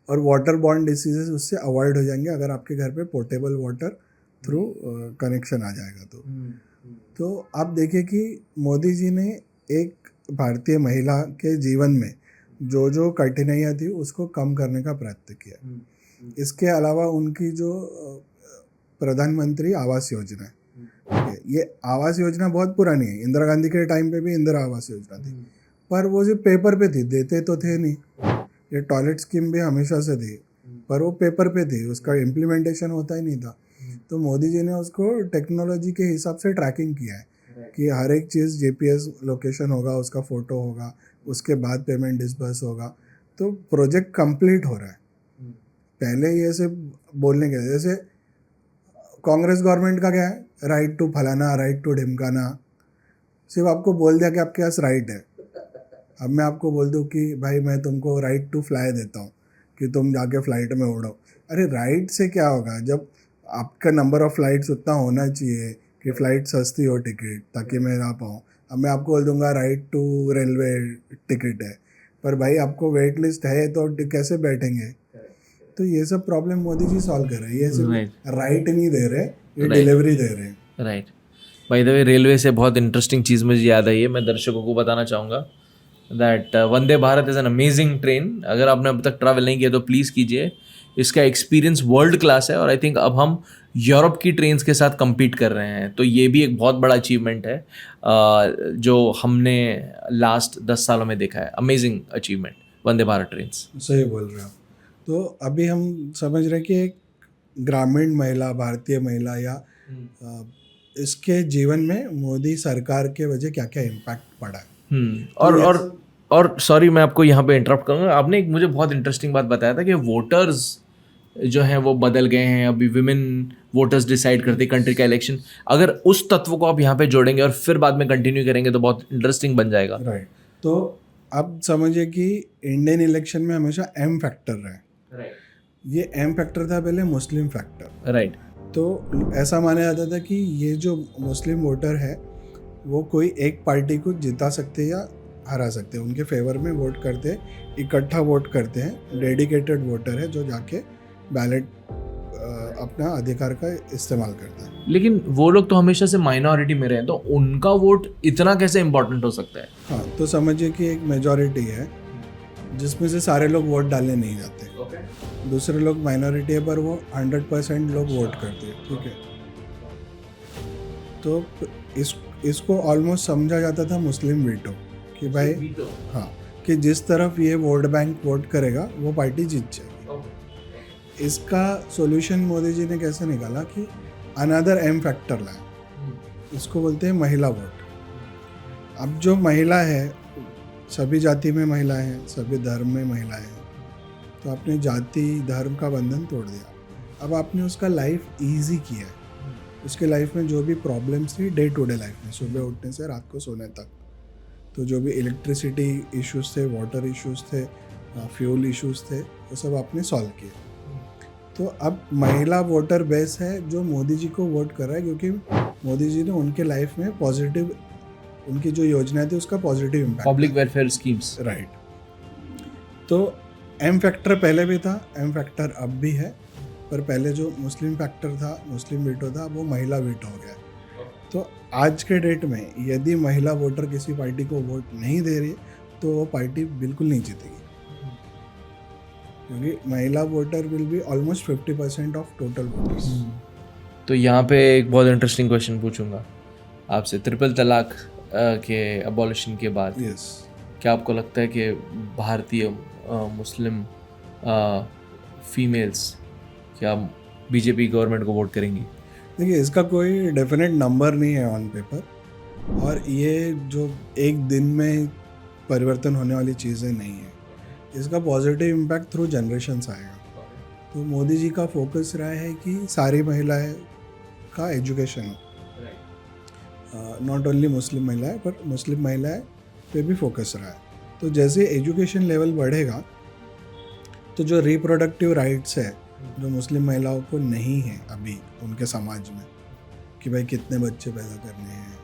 B: और वाटर बॉर्न डिसीजेस उससे अवॉइड हो जाएंगे अगर आपके घर पे पोर्टेबल वाटर थ्रू कनेक्शन आ जाएगा। तो आप देखिए कि मोदी जी ने एक भारतीय महिला के जीवन में जो जो कठिनाइयाँ थी उसको कम करने का प्रयत्न किया। इसके अलावा उनकी जो प्रधानमंत्री आवास योजना है, ठीक है, ये आवास योजना बहुत पुरानी है। इंदिरा गांधी के टाइम पे भी इंदिरा आवास योजना थी, पर वो जो पेपर पे थी, देते तो थे नहीं। ये टॉयलेट स्कीम भी हमेशा से थी, पर वो पेपर पे थी, उसका इम्प्लीमेंटेशन होता ही नहीं था। तो मोदी जी ने उसको टेक्नोलॉजी के हिसाब से ट्रैकिंग किया है कि हर एक चीज़ GPS लोकेशन होगा, उसका फ़ोटो होगा, उसके बाद पेमेंट डिस्बर्स होगा। तो प्रोजेक्ट कंप्लीट हो रहा है। पहले ये सिर्फ बोलने के, जैसे कांग्रेस गवर्नमेंट का क्या है, राइट टू फलाना, राइट टू ढिमकाना, सिर्फ आपको बोल दिया कि आपके पास राइट है। अब मैं आपको बोल दूं कि भाई मैं तुमको राइट टू फ्लाई देता हूँ कि तुम जाके फ़्लाइट में उड़ो। अरे राइट से क्या होगा, जब आपका नंबर ऑफ़ फ़्लाइट्स उतना होना चाहिए कि फ़्लाइट सस्ती हो टिकट, ताकि मैं ना पाऊँ। अब मैं आपको बोल दूंगा राइट टू रेलवे टिकट है, पर भाई आपको वेट लिस्ट है तो कैसे बैठेंगे? तो ये सब प्रॉब्लम मोदी जी सॉल्व कर रहे हैं। ये सिर्फ राइट नहीं दे रहे, ये डिलीवरी दे रहे हैं।
A: Right. By the way, railway से बहुत इंटरेस्टिंग चीज़ मुझे याद आई है, मैं दर्शकों को बताना चाहूँगा that Vande Bharat is an amazing train. अगर आपने अब तक ट्रैवल नहीं किया तो प्लीज़ कीजिए, इसका एक्सपीरियंस वर्ल्ड क्लास है। और आई थिंक अब हम यूरोप की ट्रेन्स के साथ compete कर रहे हैं, तो ये भी एक बहुत बड़ा अचीवमेंट है जो हमने लास्ट 10 सालों में देखा है। Amazing achievement Vande Bharat trains.
B: सही बोल रहे हो। तो अभी हम समझ रहे हैं कि एक ग्रामीण महिला, भारतीय महिला या इसके जीवन में मोदी सरकार के वजह क्या क्या इम्पैक्ट पड़ा है।
A: और सॉरी मैं आपको यहाँ पे इंटरप्ट करूँगा, आपने एक मुझे बहुत इंटरेस्टिंग बात बताया था कि वोटर्स जो हैं वो बदल गए हैं, अभी विमेन वोटर्स डिसाइड करते कंट्री का इलेक्शन। अगर उस तत्व को आप यहाँ पे जोड़ेंगे और फिर बाद में कंटिन्यू करेंगे तो बहुत इंटरेस्टिंग बन जाएगा।
B: राइट। तो अब समझिए कि इंडियन इलेक्शन में हमेशा एम फैक्टर रहे। ये एम फैक्टर था पहले मुस्लिम फैक्टर।
A: राइट।
B: तो ऐसा माना जाता था कि ये जो मुस्लिम वोटर है वो कोई एक पार्टी को जिता सकते या हरा सकते हैं, उनके फेवर में वोट करते हैं, इकट्ठा वोट करते हैं। डेडिकेटेड वोटर है जो जाके बैलेट अपना अधिकार का इस्तेमाल करता है।
A: लेकिन वो लोग तो हमेशा से माइनॉरिटी में रहे हैं, तो उनका वोट इतना कैसे इम्पोर्टेंट हो सकता है?
B: हाँ, तो समझिए कि एक मेजॉरिटी है जिसमें से सारे लोग वोट डालने नहीं जाते। दूसरे लोग माइनॉरिटी है पर वो 100% लोग वोट करते हैं, ठीक है। तो इसको ऑलमोस्ट समझा जाता था मुस्लिम वीटो, कि भाई हाँ, कि जिस तरफ ये वोट बैंक वोट करेगा वो पार्टी जीत जाएगी। इसका सॉल्यूशन मोदी जी ने कैसे निकाला कि अनदर एम फैक्टर लाए, इसको बोलते हैं महिला वोट। अब जो महिला है, सभी जाति में महिलाएं हैं, सभी धर्म में महिलाएं हैं, तो आपने जाति धर्म का बंधन तोड़ दिया। अब आपने उसका लाइफ इजी किया है। उसके लाइफ में जो भी प्रॉब्लम्स थी डे टू डे लाइफ में, सुबह उठने से रात को सोने तक, तो जो भी इलेक्ट्रिसिटी इश्यूज़ थे, वाटर इश्यूज़ थे, फ्यूल इश्यूज़ थे, वो सब आपने सॉल्व किए। तो अब महिला वोटर बेस है जो मोदी जी को वोट कर रहा है, क्योंकि मोदी जी ने उनके लाइफ में पॉजिटिव, उनकी जो योजनाएं थी उसका positive impact,
A: public welfare schemes.
B: Right. तो एम फैक्टर पहले भी था, एम फैक्टर अब भी है, पर पहले जो मुस्लिम फैक्टर था, मुस्लिम वीटो था, वो महिला वीटो हो गया। तो आज के डेट में यदि महिला वोटर किसी पार्टी को वोट नहीं दे रही तो वो पार्टी बिल्कुल नहीं जीतेगी, क्योंकि महिला voter will be almost 50% of total voters.
A: तो यहाँ पे एक बहुत इंटरेस्टिंग क्वेश्चन पूछूंगा आपसे ट्रिपल तलाक के अबॉलिशन के बाद
B: यस।
A: क्या आपको लगता है कि भारतीय मुस्लिम फीमेल्स क्या बीजेपी गवर्नमेंट को वोट करेंगी?
B: देखिए, इसका कोई डेफिनेट नंबर नहीं है ऑन पेपर, और ये जो एक दिन में परिवर्तन होने वाली चीज़ें नहीं है। इसका पॉजिटिव इम्पैक्ट थ्रू जनरेशन्स आएगा। तो मोदी जी का फोकस रहा है कि सारी महिलाएं का एजुकेशन हो, नॉट ओनली मुस्लिम महिलाएं पर मुस्लिम महिलाएं पे भी फोकस रहा है। तो जैसे एजुकेशन लेवल बढ़ेगा तो जो रिप्रोडक्टिव राइट्स है जो मुस्लिम महिलाओं को नहीं है अभी उनके समाज में, कि भाई कितने बच्चे पैदा करने हैं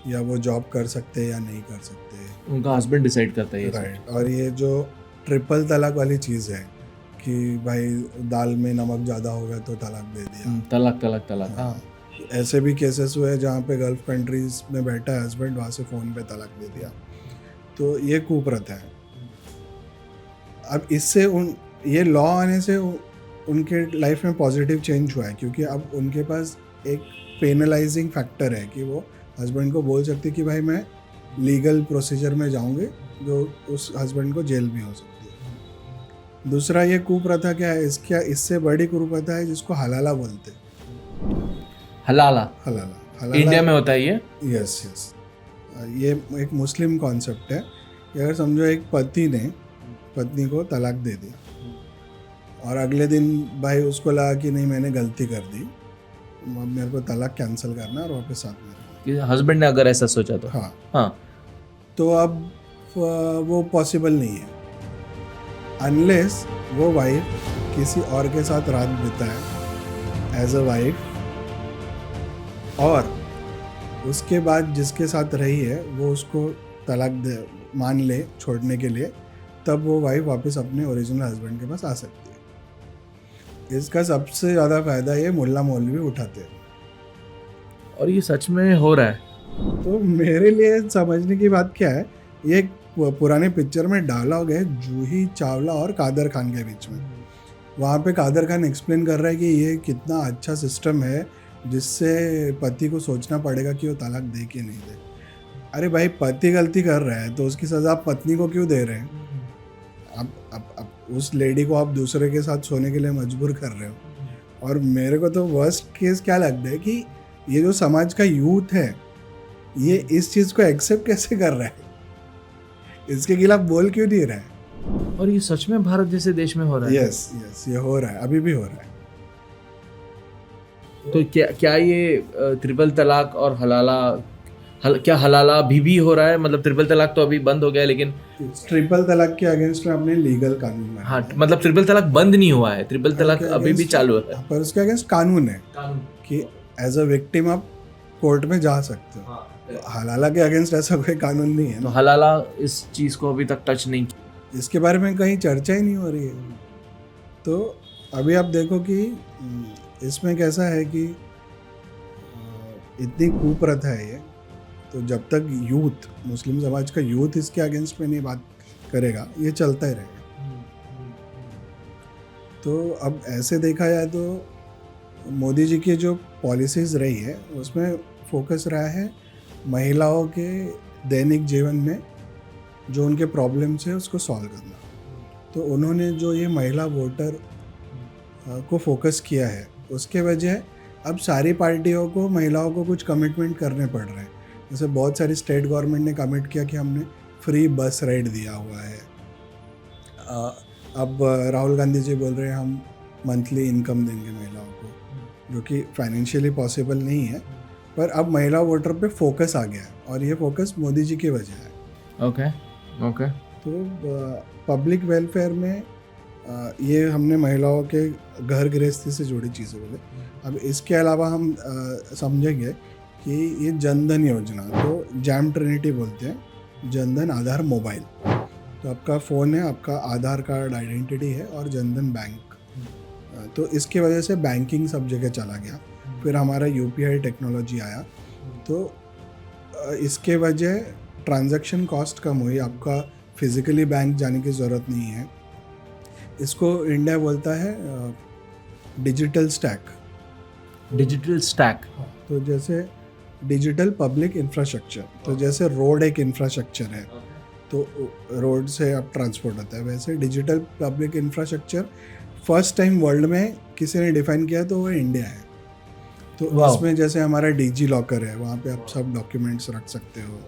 B: या वो जॉब कर सकते हैं या नहीं कर सकते,
A: उनका हस्बैंड डिसाइड करता है ये सब।
B: राइट। और ये जो ट्रिपल तलाक वाली चीज़ है कि भाई दाल में नमक ज़्यादा हो गया तो तलाक दे दिया,
A: तलाक तलाक तलाक, हाँ।
B: ऐसे भी केसेस हुए जहाँ पे गल्फ कंट्रीज में बैठा है हस्बैंड, वहाँ से फ़ोन पे तलाक दे दिया। तो ये कुप्रथा है। अब इससे ये लॉ आने से उनके लाइफ में पॉजिटिव चेंज हुआ है, क्योंकि अब उनके पास एक पेनलाइजिंग फैक्टर है कि वो हस्बैंड को बोल सकते कि भाई मैं लीगल प्रोसीजर में जाऊंगे, जो उस हस्बैंड को जेल भी हो सकती है। दूसरा, ये कुप्रथा क्या है, इससे बड़ी कुप्रथा है जिसको हलाला बोलते हैं।
A: हलाला
B: हलाला
A: इंडिया में होता है ये?
B: Yes yes. ये एक मुस्लिम कॉन्सेप्ट है कि अगर समझो एक पति ने पत्नी को तलाक दे दी और अगले दिन भाई उसको लगा कि नहीं मैंने गलती कर दी, अब मेरे को तलाक कैंसिल करना है और वापस साथ में रहना।
A: कि हस्बैंड ने अगर ऐसा सोचा तो
B: हाँ,
A: हाँ,
B: तो अब वो पॉसिबल नहीं है अनलेस वो वाइफ किसी और के साथ रात बिताए एज अ वाइफ, और उसके बाद जिसके साथ रही है वो उसको तलाक मान ले छोड़ने के लिए, तब वो वाइफ वापस अपने ओरिजिनल हस्बैंड के पास आ सकती है। इसका सबसे ज़्यादा फ़ायदा ये मुल्ला मौलवी उठाते हैं।
A: और ये सच में हो रहा है?
B: तो मेरे लिए समझने की बात क्या है, ये एक पुराने पिक्चर में डायलॉग है जूही चावला और कादर खान के बीच में। वहाँ पे कादर खान एक्सप्लेन कर रहा है कि ये कितना अच्छा सिस्टम है जिससे पति को सोचना पड़ेगा कि वो तलाक दे कि नहीं दे। अरे भाई, पति गलती कर रहा है तो उसकी सज़ा आप पत्नी को क्यों दे रहे हैं? अब उस लेडी को आप दूसरे के साथ सोने के लिए मजबूर कर रहे हो। और मेरे को तो वर्स्ट केस क्या लगता है कि ये जो समाज का यूथ है ये इस चीज़ को एक्सेप्ट कैसे कर रहा है, इसके खिलाफ बोल क्यों नहीं रहा है?
A: और ये सच में भारत जैसे देश में हो रहा है?
B: यस यस, ये हो रहा है, अभी भी हो रहा है।
A: तो क्या ये ट्रिपल तलाक और हलाला क्या हलाला अभी भी हो रहा है? मतलब ट्रिपल तलाक तो अभी बंद हो गया है, लेकिन
B: ट्रिपल तलाक के अगेंस्ट में अपने लीगल कानून में,
A: हाँ, मतलब ट्रिपल तलाक बंद नहीं हुआ है, ट्रिपल तलाक अभी भी चालू है।
B: पर उसके अगेंस्ट कानून है कि एज अ विक्टिम आप कोर्ट में जा सकते हो। हलाला के अगेंस्ट ऐसा कोई कानून नहीं है
A: तो
B: ना।
A: हलाला इस चीज को अभी तक टच नहीं किया।
B: इसके बारे में कहीं चर्चा ही नहीं हो रही है। तो अभी आप देखो कि इसमें कैसा है कि इतनी कुप्रथा है ये, तो जब तक यूथ, मुस्लिम समाज का यूथ इसके अगेंस्ट में नहीं बात करेगा, ये चलता ही रहेगा। तो अब ऐसे देखा जाए तो मोदी जी की जो पॉलिसीज़ रही है उसमें फोकस रहा है महिलाओं के दैनिक जीवन में जो उनके प्रॉब्लम्स है उसको सॉल्व करना। तो उन्होंने जो ये महिला वोटर को फोकस किया है उसके वजह अब सारी पार्टियों को महिलाओं को कुछ कमिटमेंट करने पड़ रहे हैं। जैसे बहुत सारी स्टेट गवर्नमेंट ने कमिट किया कि हमने फ्री बस राइड दिया हुआ है। अब राहुल गांधी जी बोल रहे हैं हम मंथली इनकम देंगे महिलाओं को, जो कि फाइनेंशियली पॉसिबल नहीं है, पर अब महिला वोटर पे फोकस आ गया है और ये फोकस मोदी जी की वजह है।
A: ओके।
B: तो पब्लिक वेलफेयर में ये हमने महिलाओं के घर गृहस्थी से जुड़ी चीज़ें बोले। अब इसके अलावा हम समझेंगे कि ये जनधन योजना, तो जैम ट्रिनिटी बोलते हैं, जनधन आधार मोबाइल। तो आपका फ़ोन है, आपका आधार कार्ड आइडेंटिटी है और जनधन बैंक। तो इसकी वजह से बैंकिंग सब जगह चला गया। फिर हमारा यूपीआई टेक्नोलॉजी आया, तो इसके वजह ट्रांजैक्शन कॉस्ट कम हुई, आपका फिज़िकली बैंक जाने की ज़रूरत नहीं है। इसको इंडिया बोलता है डिजिटल स्टैक।
A: Digital stack.
B: तो जैसे डिजिटल पब्लिक इंफ्रास्ट्रक्चर। तो जैसे रोड एक इंफ्रास्ट्रक्चर है, तो रोड से अब ट्रांसपोर्ट होता है, वैसे digital public infrastructure first time world में किसी ने डिफाइन किया तो वो इंडिया है। तो इसमें जैसे हमारा डिजी लॉकर है, वहाँ पे आप सब डॉक्यूमेंट्स रख सकते हो,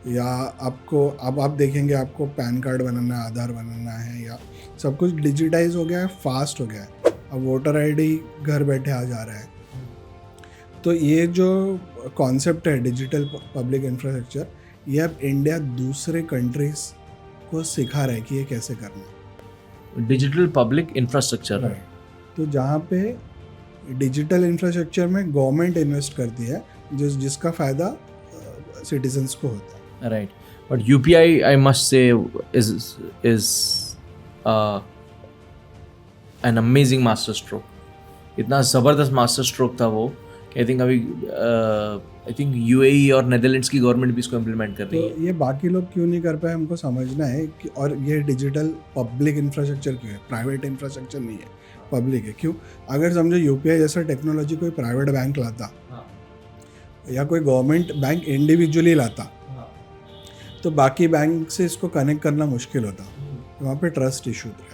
B: या आपको अब आप देखेंगे आपको पैन कार्ड बनाना है, आधार बनाना है, या सब कुछ डिजिटाइज हो गया है, फास्ट हो गया है। अब वोटर आईडी घर बैठे आ जा रहा है। तो ये जो कॉन्सेप्ट है डिजिटल पब्लिक इंफ्रास्ट्रक्चर, ये अब इंडिया दूसरे कंट्रीज को सिखा रहा है कि ये कैसे करना है।
A: Digital public infrastructure.
B: तो जहाँ पे डिजिटल इंफ्रास्ट्रक्चर में गवर्नमेंट इन्वेस्ट करती है, जिसका फ़ायदा सिटीजन्स को होता है।
A: Right, but UPI I must say is an amazing master stroke. इतना ज़बरदस्त मास्टर स्ट्रोक था वो कि आई थिंक अभी आई थिंक यूएई और नेदरलैंड्स की गवर्नमेंट भी इसको इम्प्लीमेंट कर रही है।
B: तो ये बाकी लोग क्यों नहीं कर पाए, हमको समझना है कि, और ये डिजिटल पब्लिक इंफ्रास्ट्रक्चर क्यों है, प्राइवेट इंफ्रास्ट्रक्चर नहीं है, पब्लिक है। क्यों? अगर समझो यूपीआई जैसा टेक्नोलॉजी कोई प्राइवेट बैंक लाता, या कोई गवर्नमेंट बैंक इंडिविजुअली लाता, तो बाकी बैंक से इसको कनेक्ट करना मुश्किल होता, वहाँ पे ट्रस्ट इशू रहता।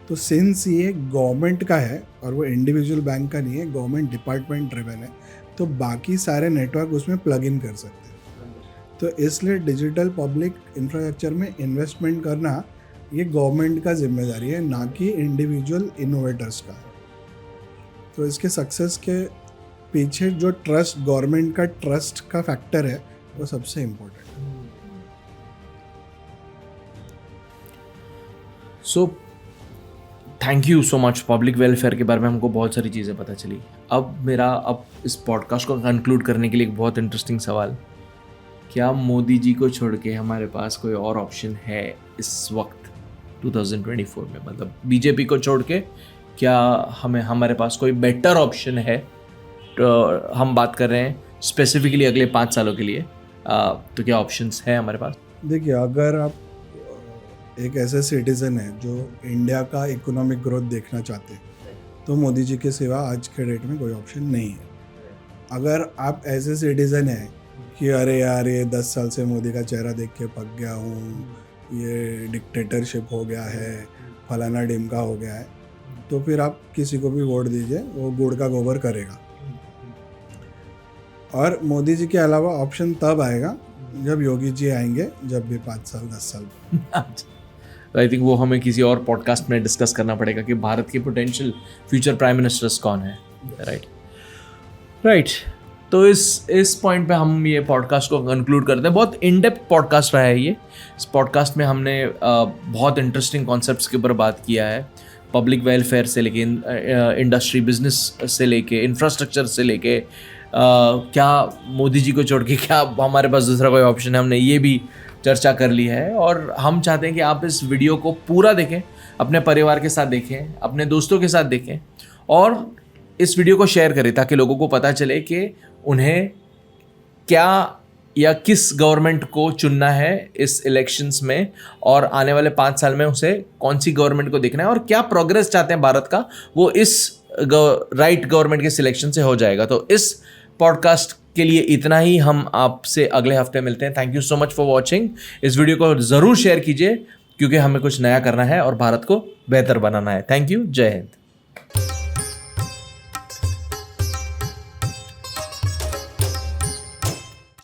B: तो सिंस ये गवर्नमेंट का है और वो इंडिविजुअल बैंक का नहीं है, गवर्नमेंट डिपार्टमेंट ड्रिवन है, तो बाकी सारे नेटवर्क उसमें प्लग इन कर सकते हैं। तो इसलिए डिजिटल पब्लिक इंफ्रास्ट्रक्चर में इन्वेस्टमेंट करना ये गवर्नमेंट का जिम्मेदारी है, ना कि इंडिविजुअल इनोवेटर्स का। तो इसके सक्सेस के पीछे जो ट्रस्ट, गवर्नमेंट का ट्रस्ट का फैक्टर है, वो सबसे इम्पोर्टेंट है।
A: So thank you so much. Public welfare के बारे में हमको बहुत सारी चीज़ें पता चली। अब इस पॉडकास्ट को कंक्लूड करने के लिए एक बहुत इंटरेस्टिंग सवाल, क्या मोदी जी को छोड़ के हमारे पास कोई और ऑप्शन है इस वक्त 2024 में? मतलब बीजेपी को छोड़ के क्या हमारे पास कोई बेटर ऑप्शन है? तो हम बात कर रहे हैं स्पेसिफिकली अगले 5 सालों के लिए, तो क्या ऑप्शंस है हमारे पास?
B: देखिए, अगर आप एक ऐसे सिटीज़न है जो इंडिया का इकोनॉमिक ग्रोथ देखना चाहते हैं, तो मोदी जी के सिवा आज के डेट में कोई ऑप्शन नहीं है। अगर आप ऐसे सिटीज़न हैं कि अरे यार ये 10 साल से मोदी का चेहरा देख के पक गया हूँ, ये डिक्टेटरशिप हो गया है, फलाना डिमका हो गया है, तो फिर आप किसी को भी वोट दीजिए, वो गुड़ का गोबर करेगा। और मोदी जी के अलावा ऑप्शन तब आएगा जब योगी जी आएंगे, जब भी 5 साल 10 साल।
A: आई थिंक वो हमें किसी और पॉडकास्ट में डिस्कस करना पड़ेगा कि भारत के पोटेंशियल फ्यूचर प्राइम मिनिस्टर्स कौन है। राइट। तो इस पॉइंट पे हम ये पॉडकास्ट को कंक्लूड करते हैं। बहुत इन डेप्थ पॉडकास्ट रहा है ये। इस पॉडकास्ट में हमने बहुत इंटरेस्टिंग कॉन्सेप्ट्स के ऊपर बात किया है, पब्लिक वेलफेयर से लेके इंडस्ट्री बिजनेस से लेके इंफ्रास्ट्रक्चर से लेके क्या मोदी जी को छोड़ के क्या हमारे पास दूसरा कोई ऑप्शन है, हमने ये भी चर्चा कर ली है। और हम चाहते हैं कि आप इस वीडियो को पूरा देखें, अपने परिवार के साथ देखें, अपने दोस्तों के साथ देखें, और इस वीडियो को शेयर करें ताकि लोगों को पता चले कि उन्हें क्या या किस गवर्नमेंट को चुनना है इस इलेक्शंस में, और आने वाले 5 साल में उसे कौन सी गवर्नमेंट को देखना है, और क्या प्रोग्रेस चाहते हैं भारत का, वो इस राइट गवर्नमेंट के सिलेक्शन से हो जाएगा। तो इस पॉडकास्ट के लिए इतना ही। हम आपसे अगले हफ्ते मिलते हैं। Thank you so much for watching. इस वीडियो को ज़रूर शेयर कीजिए क्योंकि हमें कुछ नया करना है और भारत को बेहतर बनाना है। Thank you. जय हिंद।